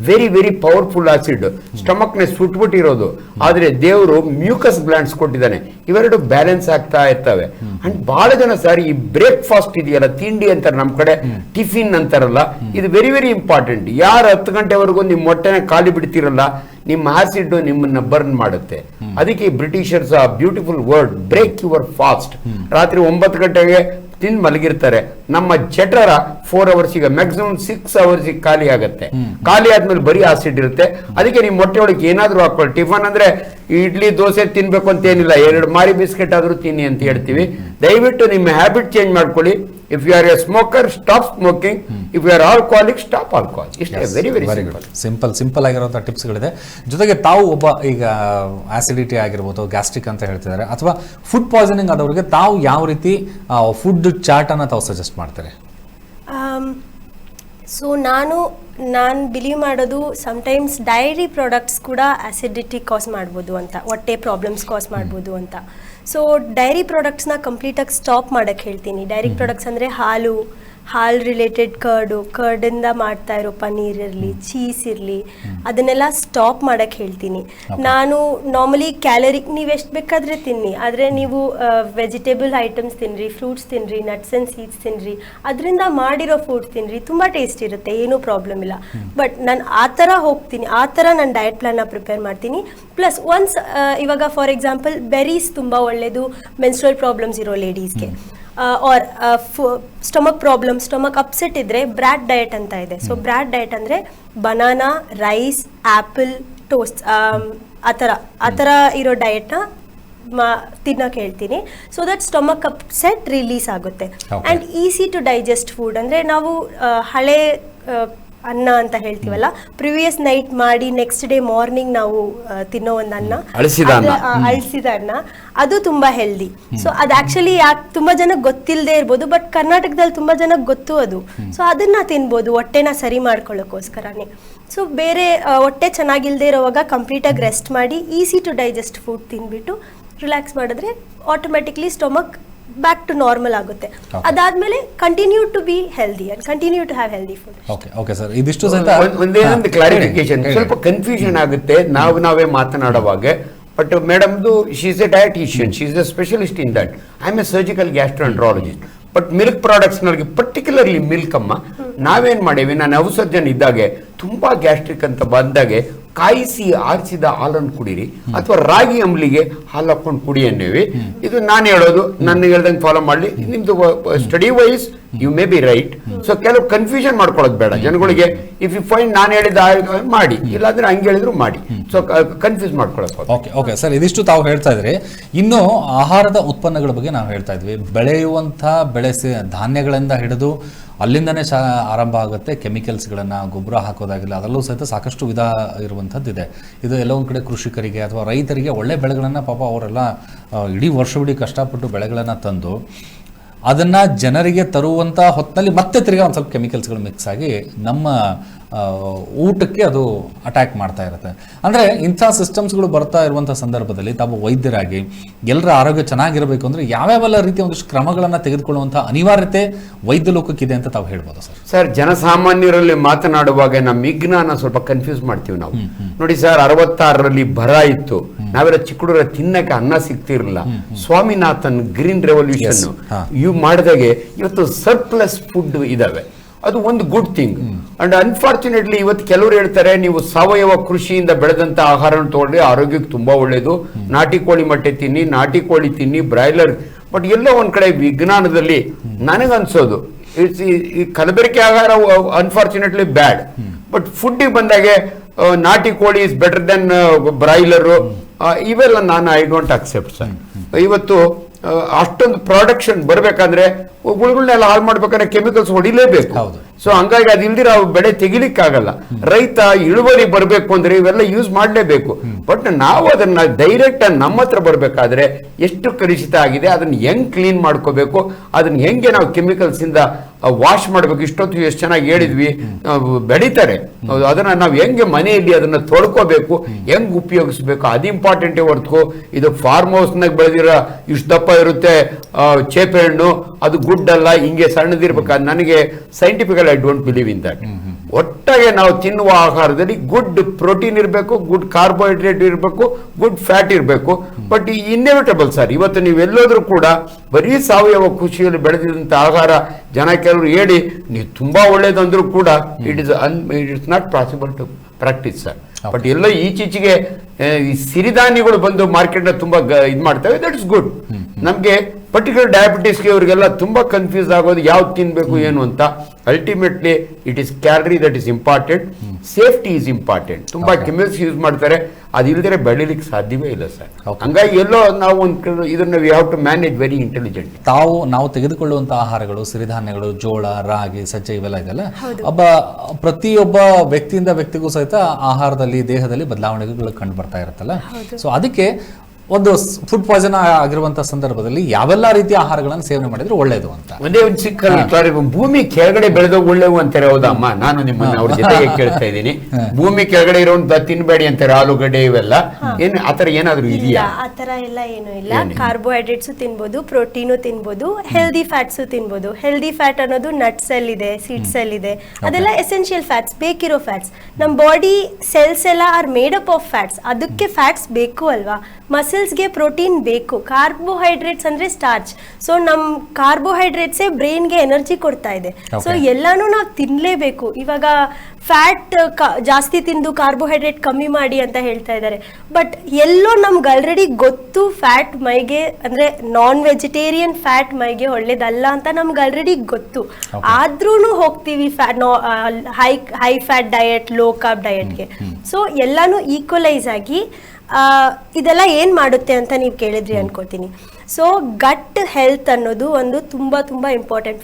very very powerful acid, stomach ನ ಸುಟ್ಬಿಟ್ಟಿರೋದು. ಆದ್ರೆ ದೇವರು ಮ್ಯೂಕಸ್ ಗ್ಲ್ಯಾಂಡ್ಸ್ ಕೊಟ್ಟಿದ್ದಾನೆ, ಇವೆರಡು ಬ್ಯಾಲೆನ್ಸ್ ಆಗ್ತಾ ಇರ್ತವೆ. ಅಂಡ್ ಬಹಳ ಜನ ಸರ್, ಈ ಬ್ರೇಕ್ಫಾಸ್ಟ್ ಇದೆಯಲ್ಲ, ತಿಂಡಿ ಅಂತಾರೆ ನಮ್ ಕಡೆ, ಟಿಫಿನ್ ಅಂತಾರಲ್ಲ, ಇದು ವೆರಿ ವೆರಿ ಇಂಪಾರ್ಟೆಂಟ್. ಯಾರು 10 ಗಂಟೆವರೆಗೂ ನಿಮ್ಮ ಹೊಟ್ಟೆನ ಖಾಲಿ ಬಿಡ್ತಿರಲ್ಲ, ನಿಮ್ಮ ಆಸಿಡ್ ನಿಮ್ಮನ್ನ ಬರ್ನ್ ಮಾಡುತ್ತೆ. ಅದಕ್ಕೆ ಬ್ರಿಟಿಷರ್ಸ್ ಆ beautiful word, break your fast. ರಾತ್ರಿ 9 ಗಂಟೆಗೆ ತಿಂದು ಮಲಗಿರ್ತಾರೆ. ನಮ್ಮ ಜಠರ 4 ಅವರ್ಸಿಗೆ, ಮ್ಯಾಕ್ಸಿಮಮ್ 6 ಅವರ್ಸಿಗೆ ಖಾಲಿ ಆಗುತ್ತೆ. ಖಾಲಿ ಆದ್ಮೇಲೆ ಬರೀ ಆಸಿಡ್ ಇರುತ್ತೆ. ಅದಕ್ಕೆ ನಿಮ್ಮ ಹೊಟ್ಟೆ ಒಳಗೆ ಏನಾದ್ರೂ ಹಾಕೊಳ್ಳಿ. ಟಿಫನ್ ಅಂದ್ರೆ ಇಡ್ಲಿ ದೋಸೆ ತಿನ್ಬೇಕು ಅಂತ ಏನಿಲ್ಲ, 2 ಮಾರಿ ಬಿಸ್ಕೆಟ್ ಆದ್ರೂ ತಿನ್ನಿ ಅಂತ ಹೇಳ್ತೀವಿ. ದಯವಿಟ್ಟು ನಿಮ್ಮ ಹ್ಯಾಬಿಟ್ ಚೇಂಜ್ ಮಾಡ್ಕೊಳ್ಳಿ. If you are a smoker, stop smoking. If you are alcoholic, stop alcohol. ಇಷ್ಟೇ, ವೆರಿ ವೆರಿ ಸಿಂಪಲ್ ಆಗಿರುವಂಥ ಟಿಪ್ಸ್ಗಳಿದೆ. ಜೊತೆಗೆ ತಾವು ಒಬ್ಬ ಈಗ ಆಸಿಡಿಟಿ ಆಗಿರ್ಬೋದು, ಗ್ಯಾಸ್ಟ್ರಿಕ್ ಅಂತ ಹೇಳ್ತಿದ್ದಾರೆ, ಅಥವಾ ಫುಡ್ ಪಾಯ್ಸನಿಂಗ್ ಆದವ್ರಿಗೆ ತಾವು ಯಾವ ರೀತಿ ಫುಡ್ ಚಾರ್ಟ್ ಅನ್ನ ತಾವು ಸಜೆಸ್ಟ್ ಮಾಡ್ತಾರೆ? ಸೊ ನಾನು ಬಿಲೀವ್ ಮಾಡೋದು ಸಮ್ಟೈಮ್ಸ್ ಡೈರಿ ಪ್ರಾಡಕ್ಟ್ಸ್ ಕೂಡ ಆಸಿಡಿಟಿ ಕಾಸ್ ಮಾಡ್ಬೋದು ಅಂತ, ಹೊಟ್ಟೆ ಪ್ರಾಬ್ಲಮ್ಸ್ ಕಾಸ್ ಮಾಡ್ಬೋದು ಅಂತ. ಸೊ ಡೈರಿ ಪ್ರಾಡಕ್ಟ್ಸ್ನ ಕಂಪ್ಲೀಟಾಗಿ ಸ್ಟಾಪ್ ಮಾಡೋಕ್ಕೆ ಹೇಳ್ತೀನಿ. ಡೈರಿ ಪ್ರಾಡಕ್ಟ್ಸ್ ಅಂದರೆ ಹಾಲು ರಿಲೇಟೆಡ್ ಕರ್ಡಿಂದ ಮಾಡ್ತಾ ಇರೋ ಪನ್ನೀರ್ ಇರಲಿ, ಚೀಸ್ ಇರಲಿ, ಅದನ್ನೆಲ್ಲ ಸ್ಟಾಪ್ ಮಾಡೋಕ್ಕೆ ಹೇಳ್ತೀನಿ. ನಾನು ನಾರ್ಮಲಿ ಕ್ಯಾಲರಿ ನೀವು ಎಷ್ಟು ಬೇಕಾದರೆ ತಿನ್ನಿ, ಆದರೆ ನೀವು ವೆಜಿಟೇಬಲ್ ಐಟಮ್ಸ್ ತಿನ್ನಿರಿ, ಫ್ರೂಟ್ಸ್ ತಿನ್ನಿರಿ, ನಟ್ಸ್ ಆ್ಯಂಡ್ ಸೀಡ್ಸ್ ತಿನ್ನಿರಿ, ಅದರಿಂದ ಮಾಡಿರೋ ಫುಡ್ಸ್ ತಿನ್ನಿರಿ, ತುಂಬ ಟೇಸ್ಟ್ ಇರುತ್ತೆ, ಏನೂ ಪ್ರಾಬ್ಲಮ್ ಇಲ್ಲ. ಬಟ್ ನಾನು ಆ ಥರ ಹೋಗ್ತೀನಿ, ಆ ಥರ ನಾನು ಡಯಟ್ ಪ್ಲಾನ್ನ ಪ್ರಿಪೇರ್ ಮಾಡ್ತೀನಿ. ಪ್ಲಸ್ ಒನ್ಸ್ ಇವಾಗ ಫಾರ್ ಎಕ್ಸಾಂಪಲ್ ಬೆರೀಸ್ ತುಂಬ ಒಳ್ಳೆಯದು ಮೆನ್ಸ್ಟ್ರುವಲ್ ಪ್ರಾಬ್ಲಮ್ಸ್ ಇರೋ ಲೇಡೀಸ್ಗೆ, ಆರ್ ಸ್ಟಮಕ್ ಅಪ್ಸೆಟ್ ಇದ್ರೆ ಬ್ರಾಡ್ ಡಯಟ್ ಅಂತ ಇದೆ. ಸೊ ಬ್ರಾಡ್ ಡಯಟ್ ಅಂದರೆ ಬನಾನಾ, ರೈಸ್, ಆ್ಯಪಲ್, ಟೋಸ್ಟ್, ಆ ಥರ ಇರೋ ಡಯಟ್ನ ತಿನ್ನೋಕೆ ಹೇಳ್ತೀನಿ. So that stomach upset release ಆಗುತ್ತೆ. And easy to digest food ಅಂದರೆ ನಾವು ಹಳೆ ಅನ್ನ ಅಂತ ಹೇಳ್ತೀವಲ್ಲ, ಪ್ರಿವಿಯಸ್ ನೈಟ್ ಮಾಡಿ ನೆಕ್ಸ್ಟ್ ಡೇ ಮಾರ್ನಿಂಗ್ ನಾವು ತಿನ್ನೋ ಒಂದು ಅನ್ನ, ಅಳಿಸಿದ ಅನ್ನ, ಅದು ತುಂಬಾ ಹೆಲ್ದಿ. ಸೊ ಅದು ಆಕ್ಚುಲಿ ತುಂಬಾ ಜನಕ್ಕೆ ಗೊತ್ತಿಲ್ಲದೆ ಇರ್ಬೋದು, ಬಟ್ ಕರ್ನಾಟಕದಲ್ಲಿ ತುಂಬಾ ಜನಕ್ಕೆ ಗೊತ್ತು ಅದು. ಸೊ ಅದನ್ನ ತಿನ್ಬೋದು ಹೊಟ್ಟೆನ ಸರಿ ಮಾಡ್ಕೊಳ್ಳೋಕ್ಕೋಸ್ಕರನೇ. ಸೊ ಬೇರೆ ಹೊಟ್ಟೆ ಚೆನ್ನಾಗಿಲ್ದೇ ಇರೋವಾಗ ಕಂಪ್ಲೀಟಾಗಿ ರೆಸ್ಟ್ ಮಾಡಿ ಈಸಿ ಟು ಡೈಜೆಸ್ಟ್ ಫುಡ್ ತಿನ್ಬಿಟ್ಟು ರಿಲ್ಯಾಕ್ಸ್ ಮಾಡಿದ್ರೆ automatically stomach back to normal ಆಗುತ್ತೆ. ಅದಾದ್ಮೇಲೆ continue to be healthy and continue to have healthy food. Okay sir, ಇದಿಷ್ಟು ಒಂದೇನೊಂದು ಕ್ಲಾರಿಫಿಕೇಶನ್, ಸ್ವಲ್ಪ ಕನ್ಫ್ಯೂಷನ್ ಆಗುತ್ತೆ ನಾವೇ ಮಾತನಾಡುವಾಗ. ಬಟ್ ಮೇಡಮ್ದು she is a dietician, she is a specialist in that. I am a surgical gastroenterologist. But milk products ನಮಗೆ particularly milk ಅಮ್ಮ ನಾವೇನ್ ಮಾಡೇವಿ, ನಾನು ಔಷಧನ್ ಇದ್ದಾಗೆ ತುಂಬಾ ಗ್ಯಾಸ್ಟ್ರಿಕ್ ಅಂತ ಬಂದಾಗೆ ಕಾಯಿಸಿ ಆರಿಸಿದ ಹಾಲನ್ನು ಕುಡೀರಿ ಅಥವಾ ರಾಗಿ ಅಂಬ್ಲಿಗೆ ಹಾಲು ಹಾಕೊಂಡು ಕುಡಿ ಅನ್ನೇವಿ. ಇದು ನಾನು ಹೇಳೋದು, ನನ್ನ ಹೇಳ್ದಂಗೆ ಫಾಲೋ ಮಾಡ್ಲಿ. ನಿಮ್ದು study wise you may be right. So ಕೆಲವು ಕನ್ಫ್ಯೂಷನ್ ಮಾಡ್ಕೊಳ್ಳೋದು ಬೇಡ ಜನಗಳಿಗೆ. ಇಫ್ ಯು ಫೈಂಡ್ ನಾನು ಹೇಳಿದ ಮಾಡಿ, ಇಲ್ಲಾಂದ್ರೆ ಹಂಗೆ ಹೇಳಿದ್ರು ಮಾಡಿ. ಸೊ ಕನ್ಫ್ಯೂಸ್ ಮಾಡ್ಕೊಳ್ಳೋದು. ಓಕೆ ಸರ್, ಇದಿಷ್ಟು ತಾವು ಹೇಳ್ತಾ ಇದ್ರಿ. ಇನ್ನು ಆಹಾರದ ಉತ್ಪನ್ನಗಳ ಬಗ್ಗೆ ನಾವು ಹೇಳ್ತಾ ಇದ್ವಿ. ಬೆಳೆಯುವಂಥ ಧಾನ್ಯಗಳಿಂದ ಹಿಡಿದು ಅಲ್ಲಿಂದನೇ ಆರಂಭ ಆಗುತ್ತೆ. ಕೆಮಿಕಲ್ಸ್ಗಳನ್ನು, ಗೊಬ್ಬರ ಹಾಕೋದಾಗಿಲ್ಲ, ಅದರಲ್ಲೂ ಸಹಿತ ಸಾಕಷ್ಟು ವಿಧ ಇರುವಂಥದ್ದಿದೆ. ಇದು ಎಲ್ಲ ಒಂದು ಕಡೆ ಕೃಷಿಕರಿಗೆ ಅಥವಾ ರೈತರಿಗೆ ಒಳ್ಳೆ ಬೆಳೆಗಳನ್ನು ಪಾಪ ಅವರೆಲ್ಲ ಇಡೀ ವರ್ಷವಿಡೀ ಕಷ್ಟಪಟ್ಟು ಬೆಳೆಗಳನ್ನು ತಂದು ಅದನ್ನು ಜನರಿಗೆ ತರುವಂಥ ಹೊತ್ತಿನಲ್ಲಿ ಮತ್ತೆ ತಿರ್ಗಾ ಒಂದು ಸ್ವಲ್ಪ ಕೆಮಿಕಲ್ಸ್ಗಳು ಮಿಕ್ಸ್ ಆಗಿ ನಮ್ಮ ಊಟಕ್ಕೆ ಅದು ಅಟ್ಯಾಕ್ ಮಾಡ್ತಾ ಇರುತ್ತೆ. ಅಂದರೆ ಇಂಥ ಸಿಸ್ಟಮ್ಸ್ಗಳು ಬರ್ತಾ ಇರುವಂಥ ಸಂದರ್ಭದಲ್ಲಿ ತಾವು ವೈದ್ಯರಾಗಿ ಎಲ್ಲರ ಆರೋಗ್ಯ ಚೆನ್ನಾಗಿರಬೇಕು ಅಂದರೆ ಯಾವ್ಯಾವೆಲ್ಲ ರೀತಿಯ ಒಂದಿಷ್ಟು ಕ್ರಮಗಳನ್ನು ತೆಗೆದುಕೊಳ್ಳುವಂಥ ಅನಿವಾರ್ಯತೆ ವೈದ್ಯ ಲೋಕಕ್ಕಿದೆ ಅಂತ ತಾವು ಹೇಳ್ಬೋದು ಸರ್? ಸರ್, ಜನಸಾಮಾನ್ಯರಲ್ಲಿ ಮಾತನಾಡುವಾಗ ನಮ್ಮ ವಿಜ್ಞಾನ ಸ್ವಲ್ಪ ಕನ್ಫ್ಯೂಸ್ ಮಾಡ್ತೀವಿ ನಾವು. ನೋಡಿ ಸರ್, 66ರಲ್ಲಿ ಬರ ಇತ್ತು, ನಾವೆಲ್ಲ ಚಿಕ್ಕ ಹುಡುಗರ ತಿನ್ನಕ್ಕೆ ಅನ್ನ ಸಿಗ್ತಿರಲಿಲ್ಲ. ಸ್ವಾಮಿನಾಥನ್ ಗ್ರೀನ್ ರೆವಲ್ಯೂಷನ್ ಇವು ಮಾಡಿದಾಗೆ ಇವತ್ತು ಸರ್ಪ್ಲಸ್ ಫುಡ್ ಇದಾವೆ. ಅದು ಒಂದು ಗುಡ್ ಥಿಂಗ್. ಅಂಡ್ ಅನ್ಫಾರ್ಚುನೇಟ್ಲಿ ಇವತ್ತು ಕೆಲವರು ಹೇಳ್ತಾರೆ ನೀವು ಸಾವಯವ ಕೃಷಿಯಿಂದ ಬೆಳೆದಂತ ಆಹಾರವನ್ನು ತಗೊಂಡ್ರೆ ಆರೋಗ್ಯಕ್ಕೆ ತುಂಬಾ ಒಳ್ಳೇದು, ನಾಟಿ ಕೋಳಿ ಮೊಟ್ಟೆ ತಿನ್ನಿ, ನಾಟಿ ಕೋಳಿ ತಿನ್ನಿ, ಬ್ರಾಯ್ಲರ್. ಬಟ್ ಎಲ್ಲೋ ಒಂದ್ ಕಡೆ ವಿಜ್ಞಾನದಲ್ಲಿ ನನಗನ್ಸೋದು ಈ ಕಲಬೆರಕೆ ಆಹಾರ ಅನ್ಫಾರ್ಚುನೇಟ್ಲಿ ಬ್ಯಾಡ್. ಬಟ್ ಫುಡ್ಡಿಗೆ ಬಂದಾಗೆ ನಾಟಿ ಕೋಳಿ ಇಸ್ ಬೆಟರ್ ದೆನ್ ಬ್ರಾಯ್ಲರು, ಇವೆಲ್ಲ ನಾನು ಐ ಡೋಂಟ್ ಅಕ್ಸೆಪ್ಟ್ ಸರ್. ಇವತ್ತು ಅಷ್ಟೊಂದು ಪ್ರೊಡಕ್ಷನ್ ಬರ್ಬೇಕಂದ್ರೆ ಹುಳುಗಳನ್ನೆಲ್ಲ ಹಾಳು ಮಾಡ್ಬೇಕಂದ್ರೆ ಕೆಮಿಕಲ್ಸ್ ಹೊಡಿಲೇಬೇಕು. ಸೊ ಹಂಗಾಗಿ ಅದು ಇಲ್ದಿರ ಬೆಳೆ ತೆಗಿಲಿಕ್ಕಾಗಲ್ಲ. ರೈತ ಇಳುವರಿ ಬರಬೇಕು ಅಂದ್ರೆ ಇವೆಲ್ಲ ಯೂಸ್ ಮಾಡಲೇಬೇಕು. ಬಟ್ ನಾವು ಅದನ್ನ ಡೈರೆಕ್ಟ್ ನಮ್ಮ ಹತ್ರ ಬರ್ಬೇಕಾದ್ರೆ ಎಷ್ಟು ಕಲುಷಿತ ಆಗಿದೆ, ಅದನ್ನ ಹೆಂಗ್ ಕ್ಲೀನ್ ಮಾಡ್ಕೋಬೇಕು, ಅದನ್ನ ಹೆಂಗೆ ನಾವು ಕೆಮಿಕಲ್ಸ್ ಇಂದ ವಾಶ್ ಮಾಡ್ಬೇಕು. ಇಷ್ಟೊತ್ತು ಎಷ್ಟು ಚೆನ್ನಾಗಿ ಹೇಳಿದ್ವಿ, ಬೆಳೀತಾರೆ, ಅದನ್ನ ನಾವು ಹೆಂಗೆ ಮನೆಯಲ್ಲಿ ಅದನ್ನ ತೊಳ್ಕೋಬೇಕು, ಹೆಂಗ್ ಉಪಯೋಗಿಸ್ಬೇಕು, ಅದು ಇಂಪಾರ್ಟೆಂಟೇ ಹೊರತು ಇದು ಫಾರ್ಮ್ ಹೌಸ್ ನಾಗ ಬೆಳೆದಿರೋ ಇಷ್ಟು ದಪ್ಪ ಇರುತ್ತೆ ಚೇಪೆ ಹಣ್ಣು ಅದು ಗುಡ್ ಅಲ್ಲ, ಹಿಂಗೆ ಸಣ್ಣದಿರ್ಬೇಕು. ನನಗೆ scientifical I don't believe in that. ಒಟ್ಟಾಗೆ ನಾವು ತಿನ್ನುವ ಆಹಾರದಲ್ಲಿ ಗುಡ್ ಪ್ರೋಟೀನ್ ಇರಬೇಕು, ಗುಡ್ ಕಾರ್ಬೋಹೈಡ್ರೇಟ್ ಇರಬೇಕು, ಗುಡ್ ಫ್ಯಾಟ್ ಇರಬೇಕು. ಬಟ್ ಇನ್ನೆವಿಟಬಲ್ ಸರ್, ಇವತ್ತು ನೀವೆಲ್ಲೋದ್ರೂ ಕೂಡ ಬರೀ ಸಾವಯವ ಕೃಷಿಯಲ್ಲಿ ಬೆಳೆದಿದ್ದಂಥ ಆಹಾರ ಜನ ಕೆಲವರು ಹೇಳಿ ನೀವು ತುಂಬಾ ಒಳ್ಳೇದಂದ್ರೂ ಕೂಡ it is not possible to practice sir. But ಎಲ್ಲ ಈಚೀಚೆಗೆ ಈ ಸಿರಿಧಾನ್ಯಗಳು ಬಂದು ಮಾರ್ಕೆಟ್ನ ತುಂಬಾ ಇದು ಮಾಡ್ತವೆ, ದಟ್ ಇಸ್ ಗುಡ್. ನಮಗೆ ಪರ್ಟಿಕ್ಯುಲರ್ ಡಯಾಬಿಟಿಸ್ಗೆ ಇವರಿಗೆಲ್ಲ ತುಂಬಾ ಕನ್ಫ್ಯೂಸ್ ಆಗೋದು ಯಾವ್ದು ತಿನ್ಬೇಕು ಏನು ಅಂತ. Ultimately it is calorie that is important, safety is important. ತುಂಬಾ ಕೆಮಿಕಲ್ಸ್ ಯೂಸ್ ಮಾಡ್ತಾರೆ, ಅದಿಲ್ಲದೆ ಬೆಳಿಲಿಕ್ಕೆ ಸಾಧ್ಯವೇ ಇಲ್ಲ ಸರ್. ಹಂಗಾಗಿ ಎಲ್ಲೋ ನಾವು ಒಂದು ಇದನ್ನ we have to manage very intelligent. ನಾವು ತೆಗೆದುಕೊಳ್ಳುವಂತಹ ಆಹಾರಗಳು, ಸಿರಿಧಾನ್ಯಗಳು, ಜೋಳ, ರಾಗಿ, ಸಜ್ಜೆ ಇವೆಲ್ಲ ಇದೆಲ್ಲ ಪ್ರತಿಯೊಬ್ಬ ವ್ಯಕ್ತಿಯಿಂದ ವ್ಯಕ್ತಿಗೂ ಸಹಿತ ಆಹಾರದಲ್ಲಿ, ದೇಹದಲ್ಲಿ ಬದಲಾವಣೆಗಳು ಕಂಡು ಬರ್ತಾ ಇರುತ್ತಲ್ಲ. ಸೊ ಅದಕ್ಕೆ ಒಂದು ಫುಡ್ ಪಾಯ್ಸನ್ ಆಗಿರುವಂತಹ ಸಂದರ್ಭದಲ್ಲಿ ಯಾವೆಲ್ಲ ರೀತಿಯ ಆಹಾರಗಳನ್ನು ಸೇವನೆ ಮಾಡಿದ್ರೆ ಒಳ್ಳೇದು ಅಂತ ಒಂದೇ ಒಂದು ಚಿಕ್ಕ ಭೂಮಿ ಕೆಳಗಡೆ ಬೆಳೆದವು ಒಳ್ಳೆವು ಅಂತಾರೆ. ಹೌದಮ್ಮ, ನಾನು ನಿಮ್ಮನ್ನ ಅವ್ರ ಜೊತೆಗೆ ಕೇಳ್ತಾ ಇದ್ದೀನಿ. ಭೂಮಿ ಕೆಳಗಡೆ ಇರುವಂತ ತಿನ್ಬೇಡಿ ಅಂತಾರೆ, ಆಲೂಗಡ್ಡೆ ಇವೆಲ್ಲ. ಏನ್ ಆತರ ಏನಾದ್ರು ಇದೆಯಾ? ಆತರ ಎಲ್ಲ ಏನು ಇಲ್ಲ. ಕಾರ್ಬೋಹೈಡ್ರೇಟ್ಸ್ ತಿನ್ಬೋದು, ಪ್ರೋಟೀನು ತಿನ್ಬೋದು, ಹೆಲ್ದಿ ಫ್ಯಾಟ್ಸ್ ತಿನ್ಬೋದು. ಹೆಲ್ದಿ ಫ್ಯಾಟ್ ಅನ್ನೋದು ನಟ್ಸ್ ಅಲ್ಲಿ ಇದೆ, ಸೀಡ್ಸ್ ಅಲ್ಲಿ ಇದೆ. ಅದೆಲ್ಲ ಎಸೆನ್ಷಿಯಲ್ ಫ್ಯಾಟ್ಸ್, ಬೇಕಿರೋ ಫ್ಯಾಟ್ಸ್. ನಮ್ ಬಾಡಿ ಸೆಲ್ಸ್ ಎಲ್ಲ are made up of fats. ಅದಕ್ಕೆ ಫ್ಯಾಟ್ಸ್ ಬೇಕು ಅಲ್ವಾ. ಮಸಲ್ಸ್ಗೆ ಪ್ರೋಟೀನ್ ಬೇಕು. ಕಾರ್ಬೋಹೈಡ್ರೇಟ್ಸ್ ಅಂದ್ರೆ ಸ್ಟಾರ್ಚ್. ಸೊ ನಮ್ ಕಾರ್ಬೋಹೈಡ್ರೇಟ್ಸೇ ಬ್ರೈನ್ಗೆ ಎನರ್ಜಿ ಕೊಡ್ತಾ ಇದೆ. ಸೊ ಎಲ್ಲಾನು ನಾವು ತಿನ್ಲೇಬೇಕು. ಇವಾಗ ಫ್ಯಾಟ್ ಜಾಸ್ತಿ ತಿಂದು ಕಾರ್ಬೋಹೈಡ್ರೇಟ್ ಕಮ್ಮಿ ಮಾಡಿ ಅಂತ ಹೇಳ್ತಾ ಇದ್ದಾರೆ. ಬಟ್ ಎಲ್ಲೋ ನಮ್ಗೆ ಆಲ್ರೆಡಿ ಗೊತ್ತು ಫ್ಯಾಟ್ ಮೈಗೆ ಅಂದ್ರೆ ನಾನ್ ವೆಜಿಟೇರಿಯನ್ ಫ್ಯಾಟ್ ಮೈಗೆ ಒಳ್ಳೇದಲ್ಲ ಅಂತ ನಮ್ಗೆ ಆಲ್ರೆಡಿ ಗೊತ್ತು. ಆದ್ರೂ ಹೋಗ್ತೀವಿ high fat diet, low carb ಡಯಟ್ಗೆ. ಸೊ ಎಲ್ಲಾನು ಈಕ್ವಲೈಸ್ ಆಗಿ ಇದೆಲ್ಲ ಏನ್ ಮಾಡುತ್ತೆ ಅಂತ ನೀವು ಕೇಳಿದ್ರಿ ಅನ್ಕೋತೀನಿ. ಸೊ ಗಟ್ ಹೆಲ್ತ್ ಅನ್ನೋದು ಒಂದು ತುಂಬಾ ಇಂಪಾರ್ಟೆಂಟ್.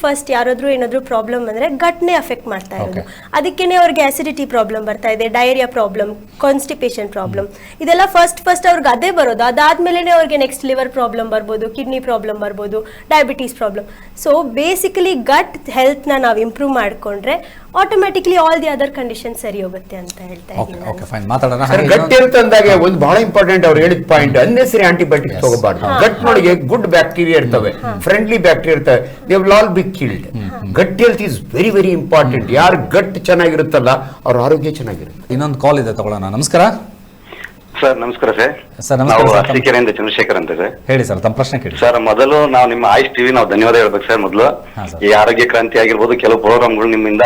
ಫಸ್ಟ್ ಯಾರಾದ್ರೂ ಏನಾದ್ರು ಪ್ರಾಬ್ಲಮ್ ಅಂದ್ರೆ ಗಟ್ನೇ ಅಫೆಕ್ಟ್ ಮಾಡ್ತಾ ಇರೋದು. ಅದಕ್ಕೇನೆ ಅವ್ರಿಗೆ ಆಸಿಡಿಟಿ ಪ್ರಾಬ್ಲಮ್ ಬರ್ತಾ ಇದೆ, ಡಯರಿಯಾ ಪ್ರಾಬ್ಲಮ್, ಕಾನ್ಸ್ಟಿಪೇಷನ್ ಪ್ರಾಬ್ಲಮ್. ಇದೆಲ್ಲ ಫಸ್ಟ್ ಅವ್ರಿಗೆ ಅದೇ ಬರೋದು. ಅದಾದ್ಮೇಲೆ ಅವ್ರಿಗೆ ನೆಕ್ಸ್ಟ್ ಲಿವರ್ ಪ್ರಾಬ್ಲಮ್ ಬರ್ಬೋದು, ಕಿಡ್ನಿ ಪ್ರಾಬ್ಲಮ್ ಬರ್ಬೋದು, diabetes problem. So basically gut health ನ ನಾವು ಇಂಪ್ರೂವ್ ಮಾಡ್ಕೊಂಡ್ರೆ automatically all the other condition ಸರಿ ಹೋಗುತ್ತೆ ಅಂತ ಹೇಳ್ತಾ ಇದ್ದೀನಿ. ಗಟ್ ಹೆಲ್ತ್ ಅಂದಾಗೆ ಒಂದು ಬಹಳ ಇಂಪಾರ್ಟೆಂಟ್ ಅವ್ರು ಹೇಳಿದ ಪಾಯಿಂಟ್, ಅನ್ನೆಸರಿ ಆಂಟಿಬಯೋಟಿಕ್ಸ್ ತಗೋಬಾರ್ದು. ಗಟ್ ನೊಳಗೆ ಗುಡ್ ಬ್ಯಾಕ್ಟೀರಿಯಾ ಇರ್ತವೆ, ಫ್ರೆಂಡ್ಲಿ ಬ್ಯಾಕ್ಟೀರಿಯಾ ಇರ್ತವೆ. They will all be killed. Gut health is very very important. ಯಾರು ಗಟ್ ಚೆನ್ನಾಗಿರುತ್ತಲ್ಲ ಅವ್ರ ಆರೋಗ್ಯ ಚೆನ್ನಾಗಿರುತ್ತೆ. ಇನ್ನೊಂದು ಕಾಲ್ ಇದೆ, ತಗೊಳ್ಳೋಣ. ನಮಸ್ಕಾರ. ಸರ್ ನಮಸ್ಕಾರ ಸರ್. ಸರ್ ನಾವು ನಮಸ್ಕಾರ ಸರ್. ಅರಸೀಕೆರೆಯಿಂದ ಚಂದ್ರಶೇಖರ್ ಅಂತ ಸರ್. ಹೇಳಿ ಸರ್, ತಮ್ಮ ಪ್ರಶ್ನೆ ಕೇಳಿ. ಸರ್ ಮೊದಲು ನಾವು ನಿಮ್ಮ ಆಯುಷ್ ಟಿವಿ ನಾವು ಧನ್ಯವಾದ ಹೇಳ್ಬೇಕು ಸರ್. ಮೊದಲು ಹಾ, ಸರ್. ಈ ಆರೋಗ್ಯ ಕ್ರಾಂತಿ ಆಗಿರ್ಬೋದು, ಕೆಲವು ಪ್ರೋಗ್ರಾಮ್ಗಳು ನಿಮ್ಮಿಂದ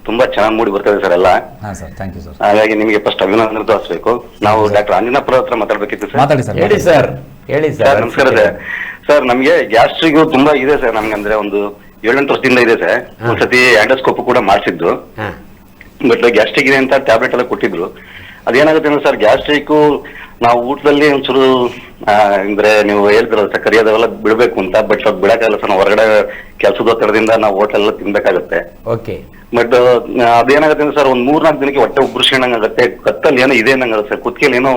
ತುಂಬಾ ಚೆನ್ನಾಗಿ ಮೂಡಿ ಬರ್ತದೆ ಸರ್ ಎಲ್ಲ. ಹಾ ಸರ್, ಥ್ಯಾಂಕ್ ಯು ಸರ್. ಹಾಗಾಗಿ ನಿಮಗೆ ಫಸ್ಟ್ ಅಭಿನಂದನೆ ತೋರಿಸಬೇಕು. ನಾವು ಡಾಕ್ಟರ್ ಅಂಜನಾಪುರ ಹತ್ರ ಮಾತಾಡ್ಬೇಕಿತ್ತು ಸರ್. ಮಾತಾಡಿ ಸರ್. ಹೇಳಿ ಸರ್, ಹೇಳಿ ಸರ್ ಸರ್. ನಮಸ್ಕಾರ ಸರ್. ಸರ್ ನಮ್ಗೆ ಗ್ಯಾಸ್ಟ್ರಿಕ್ ತುಂಬಾ ಇದೆ ಸರ್. ನಮ್ಗೆ ಅಂದ್ರೆ ಒಂದು 7-8 ವರ್ಷದಿಂದ ಇದೆ ಸರ್. ಒಂದ್ಸತಿ ಆಂಡೋಸ್ಕೋಪ್ ಕೂಡ ಮಾಡಿಸಿದ್ದು, ಹಾ. ಬಟ್ ಗ್ಯಾಸ್ಟ್ರಿಕ್ ಇದೆ ಅಂತ ಟ್ಯಾಬ್ಲೆಟ್ ಎಲ್ಲ ಕೊಟ್ಟಿದ್ರು. ಅದೇನಾಗುತ್ತೆ ಅಂದ್ರೆ ಸರ್, ಗ್ಯಾಸ್ಟ್ರಿಕ್ ನಾವು ಊಟದಲ್ಲಿ ಒಂಚೂರು ಅಂದ್ರೆ ನೀವು ಹೇಳ್ತಿರಲ್ಲ ಸರ್, ಕರಿಯೋದೆಲ್ಲ ಬಿಡ್ಬೇಕು ಅಂತ, ಬಟ್ ಸ್ವಲ್ಪ ಬಿಡಕ್ಕಾಗಲ್ಲ ಸರ್. ನಾವು ಹೊರಗಡೆ ಕೆಲಸದ ಒತ್ತಡದಿಂದ ನಾವು ಹೋಟೆಲ್ ಎಲ್ಲ ತಿನ್ಬೇಕಾಗತ್ತೆ. ಓಕೆ. ಬಟ್ ಅದೇನಾಗುತ್ತೆ ಅಂದ್ರೆ ಸರ್, ಒಂದ್ 3-4 ದಿನಕ್ಕೆ ಹೊಟ್ಟೆ ಉಬ್ಬರ್ಸ್ಕೊಂಡಂಗ್ ಆಗುತ್ತೆ. ಕತ್ತಲ್ಲಿ ಏನೋ ಇದೆ ಅನ್ನಂಗಾಗುತ್ತೆ ಸರ್, ಕುತ್ತಿಗೆಯಲ್ಲಿ ಏನೋ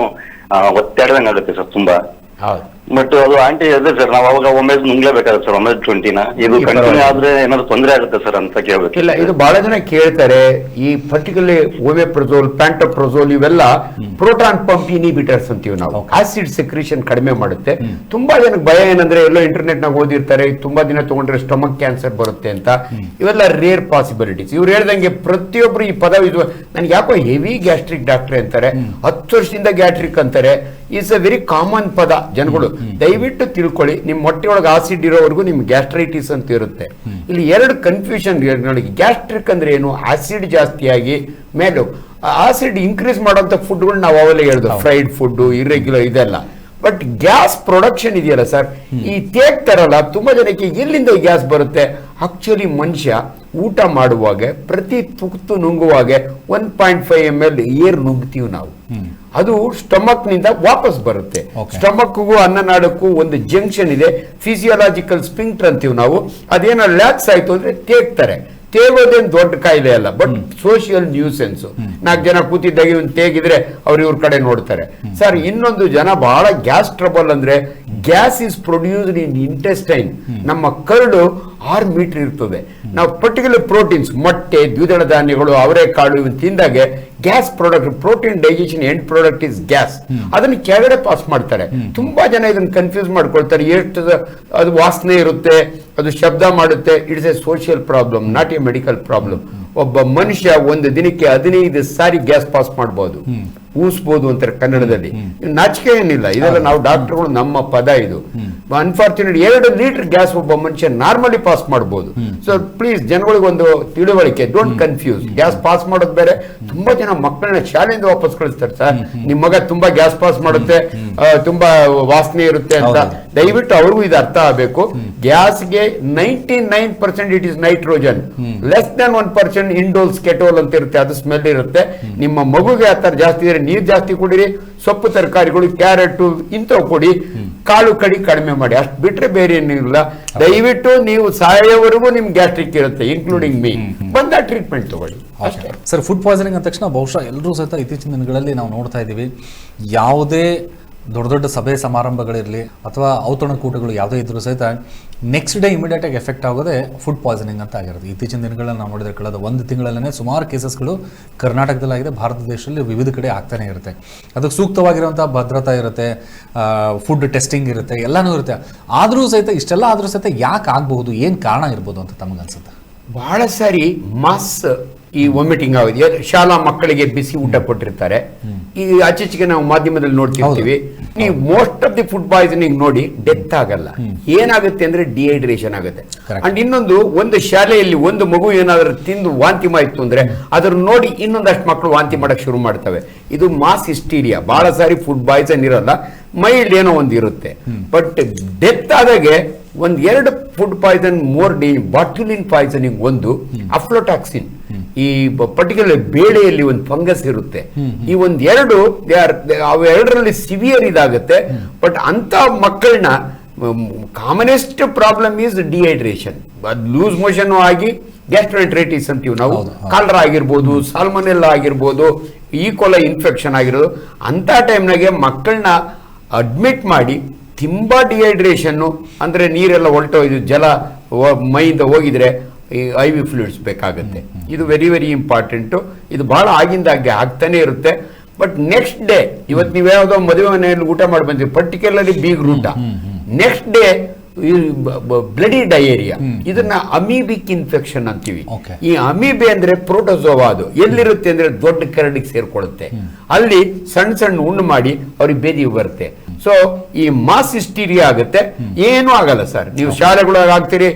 ಒತ್ತಾಡ್ದಂಗ್ ಆಗುತ್ತೆ ಸರ್ ತುಂಬಾ. ಹೌದು. ಬಟ್ ಅದು ಆಂಟಿ ಇದೆ ಸರ್, ನಾವು ಅವಾಗ ಒಮ್ಮೆ ನುಂಗ್ಲೇಬೇಕಾಗುತ್ತೆ ಸರ್, ಒಮ್ಮೆ 20ನ. ಇದು ಕಂಟಿನ್ಯೂ ಆದ್ರೆ ಏನಾದ್ರು ತೊಂದರೆ ಆಗುತ್ತೆ ಸರ್ ಅಂತ ಕೇಳ್ಬೇಕು. ಇಲ್ಲ, ಇದು ಬಹಳ ಜನ ಕೇಳ್ತಾರೆ. ಈ ಪರ್ಟಿಕ್ಯುಲರ್ಲಿ ಓಮೆಪ್ರಜೋಲ್, ಪ್ಯಾಂಟೋಪ್ರಜೋಲ್ ಇವೆಲ್ಲ ಪ್ರೋಟಾನ್ ಪಂಪ್ ಇನಿಬಿಟರ್ಸ್ ಅಂತೀವಿ ನಾವು. ಆಸಿಡ್ ಸೆಕ್ರೇಷನ್ ಕಡಿಮೆ ಮಾಡುತ್ತೆ. ತುಂಬಾ ಜನಕ್ಕೆ ಭಯ ಏನಂದ್ರೆ, ಎಲ್ಲೋ ಇಂಟರ್ನೆಟ್ ನಾಗ ಓದಿರ್ತಾರೆ ತುಂಬಾ ದಿನ ತಗೊಂಡ್ರೆ ಸ್ಟಮಕ್ ಕ್ಯಾನ್ಸರ್ ಬರುತ್ತೆ ಅಂತ. ಇವೆಲ್ಲ ರೇರ್ ಪಾಸಿಬಿಲಿಟೀಸ್. ಇವ್ರು ಹೇಳ್ದಂಗೆ ಪ್ರತಿಯೊಬ್ರು ಈ ಪದ ಇದು ನನ್ಗೆ ಯಾಕೋ ಹೆವಿ ಗ್ಯಾಸ್ಟ್ರಿಕ್ ಡಾಕ್ಟ್ರೆ ಅಂತಾರೆ, 10 ವರ್ಷದಿಂದ ಗ್ಯಾಸ್ಟ್ರಿಕ್ ಅಂತಾರೆ. ಇಟ್ಸ್ ಅ ವೆರಿ ಕಾಮನ್ ಪದ. ಜನಗಳು ದಯವಿಟ್ಟು ತಿಳ್ಕೊಳ್ಳಿ, ನಿಮ್ ಹೊಟ್ಟೆಯೊಳಗೆ ಆಸಿಡ್ ಇರೋವರೆಗೂ ನಿಮ್ ಗ್ಯಾಸ್ಟ್ರೈಟಿಸ್ ಅಂತ ಇರುತ್ತೆ. ಇಲ್ಲಿ 2 ಕನ್ಫ್ಯೂಷನ್ ನೋಡಿ. ಗ್ಯಾಸ್ಟ್ರಿಕ್ ಅಂದ್ರೆ ಏನು? ಆಸಿಡ್ ಜಾಸ್ತಿಯಾಗಿ ಮೇಲು ಆಸಿಡ್ ಇನ್ಕ್ರೀಸ್ ಮಾಡುವಂತ ಫುಡ್ಗಳು ನಾವು ಅವೆಲ್ಲ ಹೇಳಿದ್ವು, ಫ್ರೈಡ್ ಫುಡ್, ಇರ್ರೆಗ್ಯುಲರ್ ಇದೆಲ್ಲ. ಬಟ್ ಗ್ಯಾಸ್ ಪ್ರೊಡಕ್ಷನ್ ಇದೆಯಲ್ಲ ಸರ್, ಈ ತೇಗ್ತಾರಲ್ಲ ತುಂಬಾ ಜನಕ್ಕೆ ಎಲ್ಲಿಂದ ಗ್ಯಾಸ್ ಬರುತ್ತೆ? ಆಕ್ಚುಲಿ ಮನುಷ್ಯ ಊಟ ಮಾಡುವಾಗ ಪ್ರತಿ ತುತ್ತು ನುಂಗುವಾಗ 1.5 ml ಏರ್ ನುಗ್ತೀವಿ ನಾವು. ಅದು ಸ್ಟಮಕ್ ನಿಂದ ವಾಪಸ್ ಬರುತ್ತೆ. ಸ್ಟಮಕ್ಗೂ ಅನ್ನನಾಳಕ್ಕೂ ಒಂದು ಜಂಕ್ಷನ್ ಇದೆ, ಫಿಸಿಯಾಲಜಿಕಲ್ ಸ್ಪಿಂಕ್ಟರ್ ಅಂತೀವಿ ನಾವು. ಅದೇನೋ ಲ್ಯಾಕ್ಸ್ ಆಯ್ತು ಅಂದ್ರೆ ತೇಗ್ತಾರೆ. ತೇಗೋದೇನ್ ದೊಡ್ಡ ಕಾಯಿಲೆ ಅಲ್ಲ, ಬಟ್ ಸೋಷಿಯಲ್ ನ್ಯೂಸೆನ್ಸ್. 4 ಜನ ಕೂತಿದ್ದಾಗೆ ಒಂದು ತೇಗಿದ್ರೆ ಅವ್ರು ಇವ್ರ ಕಡೆ ನೋಡ್ತಾರೆ. ಸರ್ ಇನ್ನೊಂದು ಜನ ಬಹಳ ಗ್ಯಾಸ್ ಟ್ರಬಲ್ ಅಂದ್ರೆ, gas is produced in intestine. ನಮ್ಮ ಕರಡು 6 ಮೀಟರ್ ಇರ್ತದೆ. ನಾವು ಪರ್ಟಿಕ್ಯುಲರ್ ಪ್ರೋಟೀನ್ಸ್, ಮೊಟ್ಟೆ, ದ್ವಿದಳ ಧಾನ್ಯಗಳು, ಅವರೆಕಾಳು ಇವನ್ ತಿಂದಾಗೆ gas product, protein digestion end product is gas. ಅದನ್ನ ಕೆಳಗಡೆ ಪಾಸ್ ಮಾಡ್ತಾರೆ. ತುಂಬಾ ಜನ ಇದನ್ನ ಕನ್ಫ್ಯೂಸ್ ಮಾಡ್ಕೊಳ್ತಾರೆ. ಎಷ್ಟು ಅದು ವಾಸನೆ ಇರುತ್ತೆ, ಅದು ಶಬ್ದ ಮಾಡುತ್ತೆ. It's A social problem, not A medical problem. ಒಬ್ಬ ಮನುಷ್ಯ ಒಂದು ದಿನಕ್ಕೆ 15 ಸಾರಿ ಗ್ಯಾಸ್ ಪಾಸ್ ಮಾಡಬಹುದು, ಊಸ್ಬೋದು ಅಂತಾರೆ ಕನ್ನಡದಲ್ಲಿ. ನಾಚಿಕೆ ಏನಿಲ್ಲ, ಇದೆಲ್ಲ ನಾವು ಡಾಕ್ಟರ್ಗಳು ನಮ್ಮ ಪದ ಇದು. ಅನ್ಫಾರ್ಚುನೇಟ್ 2 ಲೀಟರ್ ಗ್ಯಾಸ್ ಒಬ್ಬ ಮನುಷ್ಯ ನಾರ್ಮಲಿ ಪಾಸ್ ಮಾಡಬಹುದು. ಸೊ ಪ್ಲೀಸ್ ಜನಗಳಿಗೆ ಒಂದು ತಿಳುವಳಿಕೆ, ಡೋಂಟ್ ಕನ್ಫ್ಯೂಸ್. ಗ್ಯಾಸ್ ಪಾಸ್ ಮಾಡೋದು ಬೇರೆ. ತುಂಬಾ ಜನ ಮಕ್ಕಳನ್ನ ಶಾಲೆಯಿಂದ ವಾಪಸ್ ಕಳಿಸ್ತಾರೆ, ಸರ್ ನಿಮ್ ಮಗ ತುಂಬಾ ಗ್ಯಾಸ್ ಪಾಸ್ ಮಾಡುತ್ತೆ, ತುಂಬಾ ವಾಸನೆ ಇರುತ್ತೆ ಅಂತ. ದಯವಿಟ್ಟು ಅವ್ರಿಗೂ ಇದು ಅರ್ಥ ಆಗಬೇಕು. ಗ್ಯಾಸ್ಗೆ 99% it is nitrogen, less than 1% ಇಂಡೋಲ್ಸ್ ಕೆಟೋಲ್ ಅಂತ ಇರುತ್ತೆ, ಅದು ಸ್ಮೆಲ್ ಇರುತ್ತೆ. ನಿಮ್ಮ ಮಗುಗೆ ಆ ತರ ಜಾಸ್ತಿ ಇದ್ರೆ ನೀರ್ ಜಾಸ್ತಿ ಕುಡಿರಿ, ಸೊಪ್ಪು ತರಕಾರಿಗಳು, ಕ್ಯಾರೆಟ್ ಇಂಥವು ಕೊಡಿ, ಕಾಳು ಕಡಿ ಕಡಿಮೆ ಮಾಡಿ. ಅಷ್ಟು ಬಿಟ್ರೆ ಬೇರೆ ಏನಿಲ್ಲ. ದಯವಿಟ್ಟು ನೀವು ಸಾಯೋವರೆಗೂ ನಿಮ್ ಗ್ಯಾಸ್ಟ್ರಿಕ್ ಇರುತ್ತೆ, ಇನ್ಕ್ಲೂಡಿಂಗ್ ಮೀ. ಬಂದ ಟ್ರೀಟ್ಮೆಂಟ್ ತಗೊಳ್ಳಿ ಅಷ್ಟೇ. ಸರ್, ಫುಡ್ ಪಾಯ್ಸನಿಂಗ್ ಅಂದ ತಕ್ಷಣ ಬಹುಶಃ ಎಲ್ಲರೂ ಸಹಿತ ಇತ್ತೀಚಿನ ದಿನಗಳಲ್ಲಿ ನಾವು ನೋಡ್ತಾ ಇದ್ದೀವಿ, ಯಾವುದೇ ದೊಡ್ಡ ದೊಡ್ಡ ಸಭೆ ಸಮಾರಂಭಗಳಿರಲಿ ಅಥವಾ ಔತಣಕೂಟಗಳು ಯಾವುದೇ ಇದ್ರೂ ಸಹಿತ ನೆಕ್ಸ್ಟ್ ಡೇ ಇಮಿಡಿಯೇಟಾಗಿ ಎಫೆಕ್ಟ್ ಆಗೋದೇ ಫುಡ್ ಪಾಯ್ಸನಿಂಗ್ ಅಂತ ಆಗಿರುತ್ತೆ. ಇತ್ತೀಚಿನ ದಿನಗಳಲ್ಲಿ ನಾವು ನೋಡಿದ್ರೆ ಕಳೆದ 1 ತಿಂಗಳಲ್ಲೇ ಸುಮಾರು ಕೇಸಸ್ಗಳು ಕರ್ನಾಟಕದಲ್ಲಾಗಿದೆ, ಭಾರತ ದೇಶದಲ್ಲಿ ವಿವಿಧ ಕಡೆ ಆಗ್ತಾನೆ ಇರುತ್ತೆ. ಅದಕ್ಕೆ ಸೂಕ್ತವಾಗಿರುವಂಥ ಭದ್ರತಾ ಇರುತ್ತೆ, ಫುಡ್ ಟೆಸ್ಟಿಂಗ್ ಇರುತ್ತೆ, ಎಲ್ಲನೂ ಇರುತ್ತೆ. ಆದರೂ ಸಹಿತ ಇಷ್ಟೆಲ್ಲ ಆದರೂ ಸಹಿತ ಯಾಕೆ ಆಗಬಹುದು, ಏನು ಕಾರಣ ಇರ್ಬೋದು ಅಂತ ತಮಗನ್ಸುತ್ತೆ? ಬಹಳ ಸಾರಿ ಮಾಸ್ ಈ ವಾಮಿಟಿಂಗ್ ಆಗಿದೆ. ಶಾಲಾ ಮಕ್ಕಳಿಗೆ ಬಿಸಿ ಊಟ ಕೊಟ್ಟಿರ್ತಾರೆ. ಈ ಆಚೆಚಿಗೆ ನಾವು ಮಾಧ್ಯಮದಲ್ಲಿ ನೋಡ್ತಿರ್ತೀವಿ. ನೀವು most of the food poisoning ನೋಡಿ ಡೆತ್ ಆಗಲ್ಲ. ಏನಾಗುತ್ತೆ ಅಂದ್ರೆ ಡಿಹೈಡ್ರೇಷನ್ ಆಗುತ್ತೆ. ಅಂಡ್ ಇನ್ನೊಂದು, ಒಂದು ಶಾಲೆಯಲ್ಲಿ ಒಂದು ಮಗು ಏನಾದ್ರೂ ತಿಂದು ವಾಂತಿ ಮಾಯಿತು ಅಂದ್ರೆ ಅದ್ರ ನೋಡಿ ಇನ್ನೊಂದಷ್ಟು ಮಕ್ಕಳು ವಾಂತಿ ಮಾಡಕ್ ಶುರು ಮಾಡ್ತವೆ. ಇದು ಮಾಸ್ ಹಿಸ್ಟೀರಿಯಾ. ಬಹಳ ಸಾರಿ ಫುಡ್ ಪಾಯ್ಸನ್ ಇರಲ್ಲ, ಮೈಲ್ಡ್ ಏನೋ ಒಂದು ಇರುತ್ತೆ. ಬಟ್ ಡೆತ್ ಆದಾಗೆ 1-2 food poison more botulin poisoning, ಒಂದು ಅಫ್ಲೋಟಾಕ್ಸಿನ್. ಈ ಪರ್ಟಿಕ್ಯುಲರ್ ಬೇಳೆಯಲ್ಲಿ ಒಂದು ಫಂಗಸ್ ಇರುತ್ತೆ. ಈ 1-2 ಅವೆರಡರಲ್ಲಿ ಸಿವಿಯರ್ ಇದಾಗುತ್ತೆ. ಬಟ್ ಅಂತ ಮಕ್ಕಳನ್ನ commonest problem is dehydration. Loose motion ಆಗಿ ಗ್ಯಾಸ್ಟ್ರೋಎಂಟ್ರೈಟಿಸ್ ಅಂತೀವಿ ನಾವು. ಕಾಲರಾ ಆಗಿರ್ಬೋದು, ಸಾಲ್ಮನೆಲ್ಲಾ ಆಗಿರ್ಬೋದು, ಈಕೋಲೈ ಇನ್ಫೆಕ್ಷನ್ ಆಗಿರೋದು. ಅಂತ ಟೈಮ್ನಾಗೆ ಮಕ್ಕಳನ್ನ ಅಡ್ಮಿಟ್ ಮಾಡಿ ತುಂಬಾ ಡಿಹೈಡ್ರೇಷನ್ ಅಂದ್ರೆ ನೀರೆಲ್ಲ ಹೊರಟೋಯ್ದು, ಜಲ ಮೈಯಿಂದ ಹೋಗಿದ್ರೆ IV ಫ್ಲೂಯಿಡ್ಸ್ ಬೇಕಾಗುತ್ತೆ. ಇದು ವೆರಿ ವೆರಿ ಇಂಪಾರ್ಟೆಂಟು. ಇದು ಬಹಳ ಆಗಿಂದಾಗೆ ಆಗ್ತಾನೆ ಇರುತ್ತೆ. ಬಟ್ ನೆಕ್ಸ್ಟ್ ಡೇ, ಇವತ್ತು ನೀವು ಯಾವುದೋ ಮದುವೆ ಮನೆಯಲ್ಲಿ ಊಟ ಮಾಡಿ ಬಂದಿರಿ, ಪರ್ಟಿಕ್ಯುಲರ್ಲಿ ಬೀಗ್ ಊಟ, ನೆಕ್ಸ್ಟ್ ಡೇ ಬ್ಲಡಿ ಡಯೇರಿಯಾ, ಇದನ್ನ ಅಮೀಬಿಕ್ ಇನ್ಫೆಕ್ಷನ್ ಅಂತೀವಿ. Okay. ಈ ಅಮೀಬೆ ಅಂದ್ರೆ ಪ್ರೋಟೋಸೋವಾ, ಅದು ಎಲ್ಲಿರುತ್ತೆ ಅಂದ್ರೆ ದೊಡ್ಡ ಕರಡಿಗೆ ಸೇರ್ಕೊಳ್ಳುತ್ತೆ, ಅಲ್ಲಿ ಸಣ್ಣ ಸಣ್ಣ ಉಣ್ಣು ಮಾಡಿ ಅವ್ರಿಗೆ ಬೇದಿ ಬರುತ್ತೆ. ಸೊ ಈ ಮಾಸ್ ಹಿಸ್ಟೀರಿಯಾ ಆಗುತ್ತೆ, ಏನೂ ಆಗಲ್ಲ ಸರ್. ನೀವು ಶಾಲೆಗಳಾಗ ಆಗ್ತೀರಿ,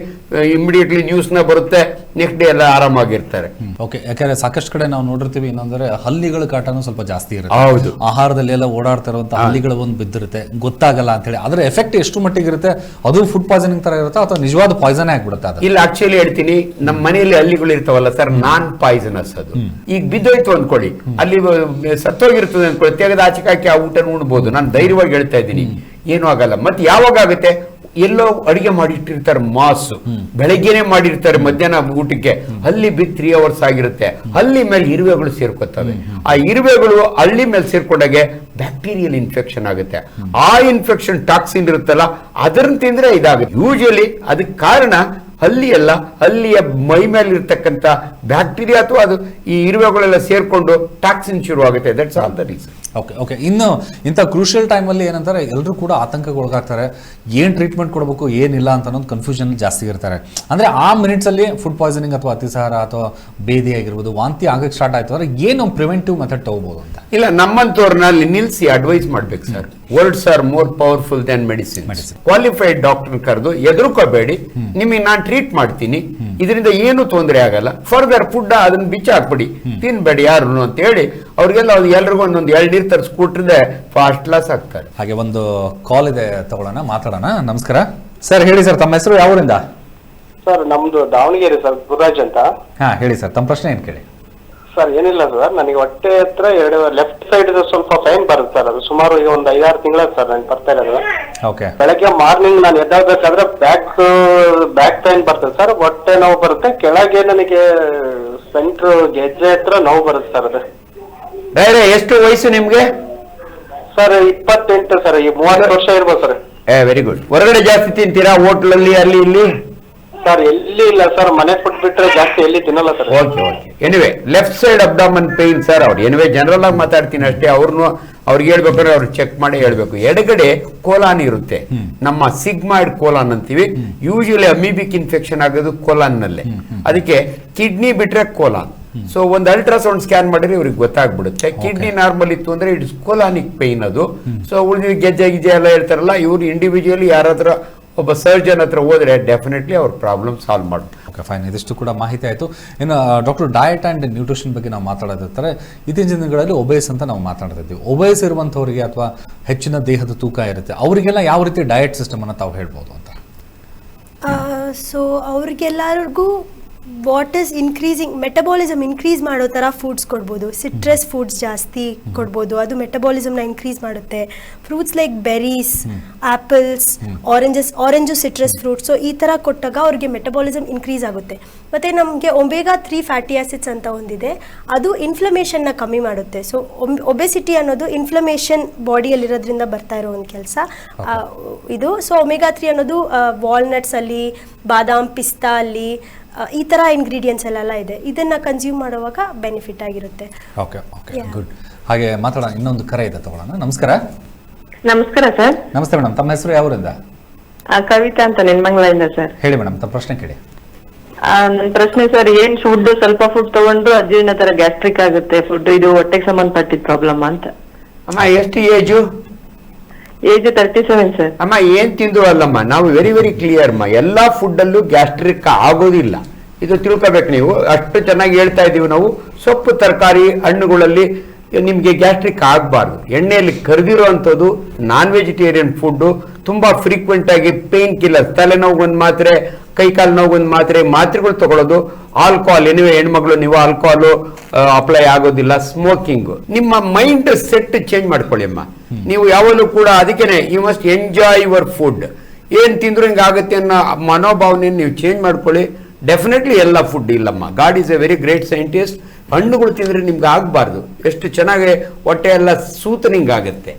ಇಮಿಡಿಯೇಟ್ಲಿ ನ್ಯೂಸ್ನ ಬರುತ್ತೆ, ನೆಕ್ಸ್ಟ್ ಡೇ ಎಲ್ಲ ಆರಾಮಾಗಿರ್ತಾರೆ. ಓಕೆ, ಯಾಕಂದ್ರೆ ಸಾಕಷ್ಟು ಕಡೆ ನಾವು ನೋಡಿರ್ತೀವಿ, ಇನ್ನೊಂದ್ರೆ ಹಲ್ಲಿಗಳ ಕಾಟನೂ ಸ್ವಲ್ಪ ಜಾಸ್ತಿ ಇರುತ್ತೆ. ಹೌದು. ಆಹಾರದಲ್ಲಿ ಎಲ್ಲ ಓಡಾಡ್ತಾ ಇರುವಂತ ಹಲ್ಲಿಗಳ ಒಂದು ಬಿದ್ದಿರುತ್ತೆ, ಗೊತ್ತಾಗಲ್ಲ ಅಂತ ಹೇಳಿ. ಅದ್ರ ಎಫೆಕ್ಟ್ ಎಷ್ಟು ಮಟ್ಟಿಗೆ ಇರುತ್ತೆ? ಅದು ಫುಡ್ ಪಾಯ್ಸನಿಂಗ್ ತರ ಇರುತ್ತೆ ಅಥವಾ ನಿಜವಾದ ಪಾಯ್ಸನ್ ಆಗ್ಬಿಡುತ್ತೆ ಅದು? ಇಲ್ಲ, ಆಕ್ಚುಲಿ ಹೇಳ್ತೀನಿ, ನಮ್ಮ ಮನೆಯಲ್ಲಿ ಹಲ್ಲಿಗಳು ಇರ್ತಾವಲ್ಲ ಸರ್, ನಾನ್ ಪಾಯ್ಸನಸ್ ಅದು. ಈಗ ಬಿದ್ದೋಯ್ತು ಅನ್ಕೊಳ್ಳಿ, ಅಲ್ಲಿ ಸತ್ತೋಗಿರ್ತದೆ ಅನ್ಕೊಳ್ಳಿ, ತೆಗೆದು ಆಚೆ ಹಾಕಿ ಆ ಊಟ ಉಣ್ಬೋದು. ನಾನು ಧೈರ್ಯವಾಗಿ ಹೇಳ್ತಾ ಇದ್ದೀನಿ, ಏನೂ ಆಗಲ್ಲ. ಮತ್ತೆ ಯಾವಾಗ ಆಗುತ್ತೆ, ಎಲ್ಲೋ ಅಡಿಗೆ ಮಾಡಿಟ್ಟಿರ್ತಾರೆ ಮಾಸ್, ಬೆಳಗ್ಗೆನೆ ಮಾಡಿರ್ತಾರೆ ಮಧ್ಯಾಹ್ನ ಊಟಕ್ಕೆ, ಅಲ್ಲಿ ಬಿದ್ದು 3 hours ಆಗಿರುತ್ತೆ, ಹಲ್ಲಿ ಮೇಲೆ ಇರುವೆಗಳು ಸೇರ್ಕೊತವೆ. ಆ ಇರುವೆಗಳು ಹಳ್ಳಿ ಮೇಲೆ ಸೇರ್ಕೊಂಡಾಗೆ ಬ್ಯಾಕ್ಟೀರಿಯಲ್ ಇನ್ಫೆಕ್ಷನ್ ಆಗುತ್ತೆ. ಆ ಇನ್ಫೆಕ್ಷನ್ ಟಾಕ್ಸಿನ್ ಇರುತ್ತಲ್ಲ, ಅದನ್ನ ತಿಂದ್ರೆ ಇದಾಗುತ್ತೆ. ಯೂಶಲಿ ಅದಕ್ಕೆ ಕಾರಣ ಹಲ್ಲಿಯ ಮೈ ಮೇಲೆ ಇರ್ತಕ್ಕಂಥ ಬ್ಯಾಕ್ಟೀರಿಯಾ ಅಥವಾ ಅದು ಈ ಇರುವೆಗಳೆಲ್ಲ ಸೇರ್ಕೊಂಡು ಟಾಕ್ಸಿನ್ ಶುರು ಆಗುತ್ತೆ. That's all the reason. Okay okay. ಇನ್ನು ಇಂಥ ಕ್ರೂಷಿಯಲ್ ಟೈಮಲ್ಲಿ ಏನಂತಾರೆ, ಎಲ್ಲರೂ ಕೂಡ ಆತಂಕಕ್ಕೆ ಒಳಗಾಗ್ತಾರೆ. ಏನು ಟ್ರೀಟ್ಮೆಂಟ್ ಕೊಡಬೇಕು, ಏನಿಲ್ಲ ಅಂತ ಅನ್ನೋದು ಕನ್ಫ್ಯೂಷನ್ ಜಾಸ್ತಿ ಇರ್ತಾರೆ. ಅಂದರೆ ಆ ಮಿನಿಟ್ಸಲ್ಲಿ ಫುಡ್ ಪಾಯ್ಸನಿಂಗ್ ಅಥವಾ ಅತಿಸಾರ ಅಥವಾ ಬೇದಿ ಆಗಿರ್ಬೋದು, ವಾಂತಿ ಆಗಕ್ಕೆ ಸ್ಟಾರ್ಟ್ ಆಯ್ತು ಅಂದರೆ ಏನು ಪ್ರಿವೆಂಟಿವ್ ಮೆಥಡ್ ತಗೋಬಹುದು ಅಂತ? ಇಲ್ಲ, ನಮ್ಮಂತವ್ರನ್ನ ಅಲ್ಲಿ ನಿಲ್ಲಿಸಿ ಅಡ್ವೈಸ್ ಮಾಡ್ಬೇಕು sir. Words are more powerful than medicine. Qualified doctor ಕರೆದು ಎದುರುಕೋಬೇಡಿ, ನಿಮಗೆ ನಾನು ಟ್ರೀಟ್ ಮಾಡ್ತೀನಿ, ಇದರಿಂದ ಏನು ತೊಂದರೆ ಆಗಲ್ಲ, ಫರ್ದರ್ ಫುಡ್ ಅದನ್ನ ಬಿಚ್ಚ ಹಾಕ್ಬಿಡಿ, ತಿನ್ಬೇಡಿ ಯಾರು ಅಂತ ಹೇಳಿ ಅವ್ರಿಗೆಲ್ಲ ಎಲ್ರಿಗೂ ಒಂದೊಂದು 2 ನೀರು ತರಿಸ್ಕೊಟ್ರೆ ಫಾಸ್ಟ್ ಕ್ಲಾಸ್ ಆಗ್ತಾರೆ. ಹಾಗೆ ಒಂದು ಕಾಲ್ ಇದೆ, ತಗೊಳ್ಳೋಣ, ಮಾತಾಡೋಣ. ನಮಸ್ಕಾರ ಸರ್, ಹೇಳಿ ಸರ್, ತಮ್ಮ ಹೆಸರು, ಯಾವೂರಿಂದ? ಸರ್ ನಮ್ದು ದಾವಣಗೆರೆ ಸರ್, ಗುರುರಾಜ್ ಅಂತ. ಹಾ, ಹೇಳಿ ಸರ್, ತಮ್ಮ ಪ್ರಶ್ನೆ ಏನು ಕೇಳಿ. ಸರ್ ಏನಿಲ್ಲ ಸರ್, ನನಗೆ ಹೊಟ್ಟೆ ಹತ್ರ ಲೆಫ್ಟ್ ಸೈಡ್ ಸ್ವಲ್ಪ ಪೈನ್ ಬರುತ್ತೆ ಸರ್. ಅದು ಸುಮಾರು ಈಗ ಒಂದು 5-6 ತಿಂಗಳ ಸರ್ ನನಗೆ ಬರ್ತಾ ಇರೋದು. ಓಕೆ. ಬೆಳಗ್ಗೆ ಮಾರ್ನಿಂಗ್ ನಾನು ಎದ್ದಾಗಬೇಕಾದ್ರೆ ಬ್ಯಾಕ್ ಪೈನ್ ಬರ್ತದೆ ಸರ್, ಹೊಟ್ಟೆ ನೋವು ಬರುತ್ತೆ. ಕೆಳಗೆ ನನಗೆ ಸೆಂಟ್ರ್ ಗೆಜ್ಜೆ ಹತ್ರ ನೋವು ಬರುತ್ತೆ ಸರ್. ಅದು ಬೇರೆ ಎಷ್ಟು ವಯಸ್ಸು ನಿಮ್ಗೆ? ಸರ್ 28 ಸರ್, ಈ 30 ವರ್ಷ ಇರ್ಬೋದು ಸರ್. Very good. ಹೊರಗಡೆ ಜಾಸ್ತಿ ತಿಂತೀರಾ, ಹೋಟ್ಲಲ್ಲಿ ಅಲ್ಲಿ ಇಲ್ಲಿ? ಸರ್ ಎಲ್ಲಿ ಇಲ್ಲ ಸರ್, ಮನೆ ಫುಡ್ ಬಿಟ್ರೆ ಜಾಸ್ತಿ ಎಲ್ಲಿ ತಿನ್ನಲ್ಲ sir. Okay okay. Anyway left side abdomen pain sir, ಅವ್ರು ಎನಿವೆ ಜನರಲ್ ಆಗಿ ಮಾತಾಡ್ತೀನಿ ಅಷ್ಟೇ, ಅವ್ರಿಗೆ ಹೇಳ್ಬೇಕಾದ್ರೆ ಅವ್ರು ಚೆಕ್ ಮಾಡಿ ಹೇಳ್ಬೇಕು. ಎಡಗಡೆ ಕೋಲಾನ್ ಇರುತ್ತೆ, ನಮ್ಮ ಸಿಗ್ಮಾಯ್ಡ್ ಕೋಲಾನ್ ಅಂತೀವಿ. ಯೂಶಲಿ ಅಮೀಬಿಕ್ ಇನ್ಫೆಕ್ಷನ್ ಆಗೋದು ಕೋಲಾನ್ ನಲ್ಲೇ, ಅದಕ್ಕೆ ಕಿಡ್ನಿ ಬಿಟ್ರೆ ಕೋಲಾನ್. ಸೊ ಒಂದು ಅಲ್ಟ್ರಾಸೌಂಡ್ ಸ್ಕ್ಯಾನ್ ಮಾಡಿದ್ರೆ ಇವ್ರಿಗೆ ಗೊತ್ತಾಗ್ಬಿಡುತ್ತೆ. ಕಿಡ್ನಿ ನಾರ್ಮಲ್ ಇತ್ತು ಅಂದ್ರೆ ಇಟ್ಸ್ ಕೋಲಾನಿಕ್ ಪೇನ್ ಅದು. ಸೊ ಉಳಿದ ಗೆಜ್ಜೆ ಎಲ್ಲ ಹೇಳ್ತಾರಲ್ಲ, ಇವ್ರು ಇಂಡಿವಿಜುವಲಿ ಯಾರಾದ್ರ ಒಬ್ಬ ಸರ್ಜನ್ ಹತ್ರ ಹೋದ್ರೆ ಡೆಫಿನೆಟ್ಲಿ ಅವ್ರ ಪ್ರಾಬ್ಲಮ್ ಸಾಲ್ವ್ ಮಾಡ್ತಾರೆ. Okay, fine. ಇದಿಷ್ಟು ಕೂಡ ಮಾಹಿತಿ ಆಯಿತು. ಇನ್ನು ಡಾಕ್ಟರ್, ಡಯಟ್ ಆ್ಯಂಡ್ ನ್ಯೂಟ್ರಿಷನ್ ಬಗ್ಗೆ ನಾವು ಮಾತಾಡೋದಿರ್ತಾರೆ. ಇತ್ತೀಚಿನ ದಿನಗಳಲ್ಲಿ ಒಬೇಸ್ ಅಂತ ನಾವು ಮಾತಾಡ್ತಿದ್ದೀವಿ. ಒಬೇಸ್ ಇರುವಂಥವ್ರಿಗೆ ಅಥವಾ ಹೆಚ್ಚಿನ ದೇಹದ ತೂಕ ಇರುತ್ತೆ, ಅವರಿಗೆಲ್ಲ ಯಾವ ರೀತಿ ಡಯಟ್ ಸಿಸ್ಟಮನ್ನು ತಾವು ಹೇಳ್ಬೋದು ಅಂತ? ಸೊ ಅವ್ರಿಗೆಲ್ಲರಿಗೂ what is increasing metabolism increase ಮಾಡೋ ಥರ ಫುಡ್ಸ್ ಕೊಡ್ಬೋದು. ಸಿಟ್ರಸ್ ಫುಡ್ಸ್ ಜಾಸ್ತಿ ಕೊಡ್ಬೋದು, ಅದು ಮೆಟಬಾಲಿಸಮ್ನ ಇನ್ಕ್ರೀಸ್ ಮಾಡುತ್ತೆ. Fruits like berries, apples, orange citrus fruits. So ಈ ಥರ ಕೊಟ್ಟಾಗ ಅವ್ರಿಗೆ ಮೆಟಬಾಲಿಸಮ್ ಇನ್ಕ್ರೀಸ್ ಆಗುತ್ತೆ. ಮತ್ತು ನಮಗೆ ಒಮೆಗಾ 3 ಫ್ಯಾಟಿ ಆಸಿಡ್ಸ್ ಅಂತ ಒಂದಿದೆ, ಅದು ಇನ್ಫ್ಲಮೇಷನ್ನ ಕಮ್ಮಿ ಮಾಡುತ್ತೆ. ಸೊ ಒಬೆಸಿಟಿ ಅನ್ನೋದು ಇನ್ಫ್ಲಮೇಷನ್ ಬಾಡಿಯಲ್ಲಿರೋದ್ರಿಂದ ಬರ್ತಾ ಇರೋ ಒಂದು ಕೆಲಸ ಇದು. ಸೊ ಒಮೆಗಾ 3 ಅನ್ನೋದು ವಾಲ್ನಟ್ಸಲ್ಲಿ, ಬಾದಾಮ್, ಪಿಸ್ತಾ ಅಲ್ಲಿ ಈ ಥರ ಇಂಗ್ರೀಡಿಯೆಂಟ್ಸ್ ಎಲ್ಲ ಇದೆ. ಇದನ್ನು ಕನ್ಸ್ಯೂಮ್ ಮಾಡುವಾಗ ಬೆನಿಫಿಟ್ ಆಗಿರುತ್ತೆ. Okay okay, good. ಹಾಗೆ ಮಾತಾಡೋಣ, ಇನ್ನೊಂದು ಕರೆ ಇದೆ, ತಗೊಳ್ಳೋಣ. ನಮಸ್ಕಾರ. ನಮಸ್ಕಾರ ಸರ್. ನಮಸ್ತೆ ಮೇಡಮ್, ತಮ್ಮ ಹೆಸರು, ಯಾವೂರಿಂದ? ಕವಿತಾ ಅಂತ ನೆನ್ಮಂಗ್ಲಿಂದ ಸರ್. ಹೇಳಿ ಮೇಡಮ್, ತಮ್ಮ ಪ್ರಶ್ನೆ ಕೇಳಿ. ನನ್ನ ಪ್ರಶ್ನೆ ಸರ್, ಏನ್ ಫುಡ್ ಸ್ವಲ್ಪ ಫುಡ್ ತಗೊಂಡ್ರು ಅಜೀರ್ಣ ತರ ಗ್ಯಾಸ್ಟ್ರಿಕ್ ಆಗುತ್ತೆ ಫುಡ್, ಇದು ಹೊಟ್ಟೆಗೆ ಸಂಬಂಧಪಟ್ಟಿದ ಪ್ರಾಬ್ಲಮ್ ಅಂತ. ಅಮ್ಮ ಎಷ್ಟು ಏಜು? Age 37 sir. ಅಮ್ಮ ಏನ್ ತಿಂದ್ರು ಅಲ್ಲಮ್ಮ, ನಾವು ವೆರಿ ವೆರಿ ಕ್ಲಿಯರ್ ಅಮ್ಮ, ಎಲ್ಲಾ ಫುಡ್ ಅಲ್ಲೂ ಗ್ಯಾಸ್ಟ್ರಿಕ್ ಆಗೋದಿಲ್ಲ, ಇದು ತಿಳ್ಕೊಬೇಕು ನೀವು. ಅಷ್ಟು ಚೆನ್ನಾಗಿ ಹೇಳ್ತಾ ಇದೀವಿ ನಾವು. ಸೊಪ್ಪು, ತರಕಾರಿ, ಹಣ್ಣುಗಳಲ್ಲಿ ನಿಮ್ಗೆ ಗ್ಯಾಸ್ಟ್ರಿಕ್ ಆಗಬಾರ್ದು. ಎಣ್ಣೆಯಲ್ಲಿ ಕರೆದಿರೋ ಅಂಥದ್ದು ನಾನ್ ವೆಜಿಟೇರಿಯನ್ ಫುಡ್ ತುಂಬಾ ಫ್ರೀಕ್ವೆಂಟ್ ಆಗಿ ಪೇನ್ ಕಿಲ್ಲರ್, ತಲೆನೋವು ಮಾತ್ರೆ, ಕೈಕಾಲು ನೋವು ಮಾತ್ರೆಗಳು ತಗೊಳ್ಳೋದು, ಆಲ್ಕೋಹಾಲ್, ಎನಿವೆ ಹೆಣ್ಮಗಳು ನೀವು ಆಲ್ಕೋಹಾಲ್ ಅಪ್ಲೈ ಆಗೋದಿಲ್ಲ, ಸ್ಮೋಕಿಂಗ್. ನಿಮ್ಮ ಮೈಂಡ್ ಸೆಟ್ ಚೇಂಜ್ ಮಾಡ್ಕೊಳ್ಳಿ ಅಮ್ಮ. ನೀವು ಯಾವಾಗಲೂ ಕೂಡ ಅದಕ್ಕೇನೆ you must enjoy your food. ಏನ್ ತಿಂದ್ರು ಹಿಂಗಾಗುತ್ತೆ ಅನ್ನೋ ಮನೋಭಾವನೆ ನೀವು ಚೇಂಜ್ ಮಾಡ್ಕೊಳ್ಳಿ. ಡೆಫಿನೆಟ್ಲಿ ಎಲ್ಲ ಫುಡ್ ಇಲ್ಲಮ್ಮ. God is A very great scientist. ಹಣ್ಣುಗಳು ತಿಂದ್ರೆ ನಿಮ್ಗೆ ಆಗಬಾರ್ದು. ಎಷ್ಟು ಚೆನ್ನಾಗಿ ಹೊಟ್ಟೆ ಎಲ್ಲ ಸೂತನಿಂಗ್ ಆಗುತ್ತೆ.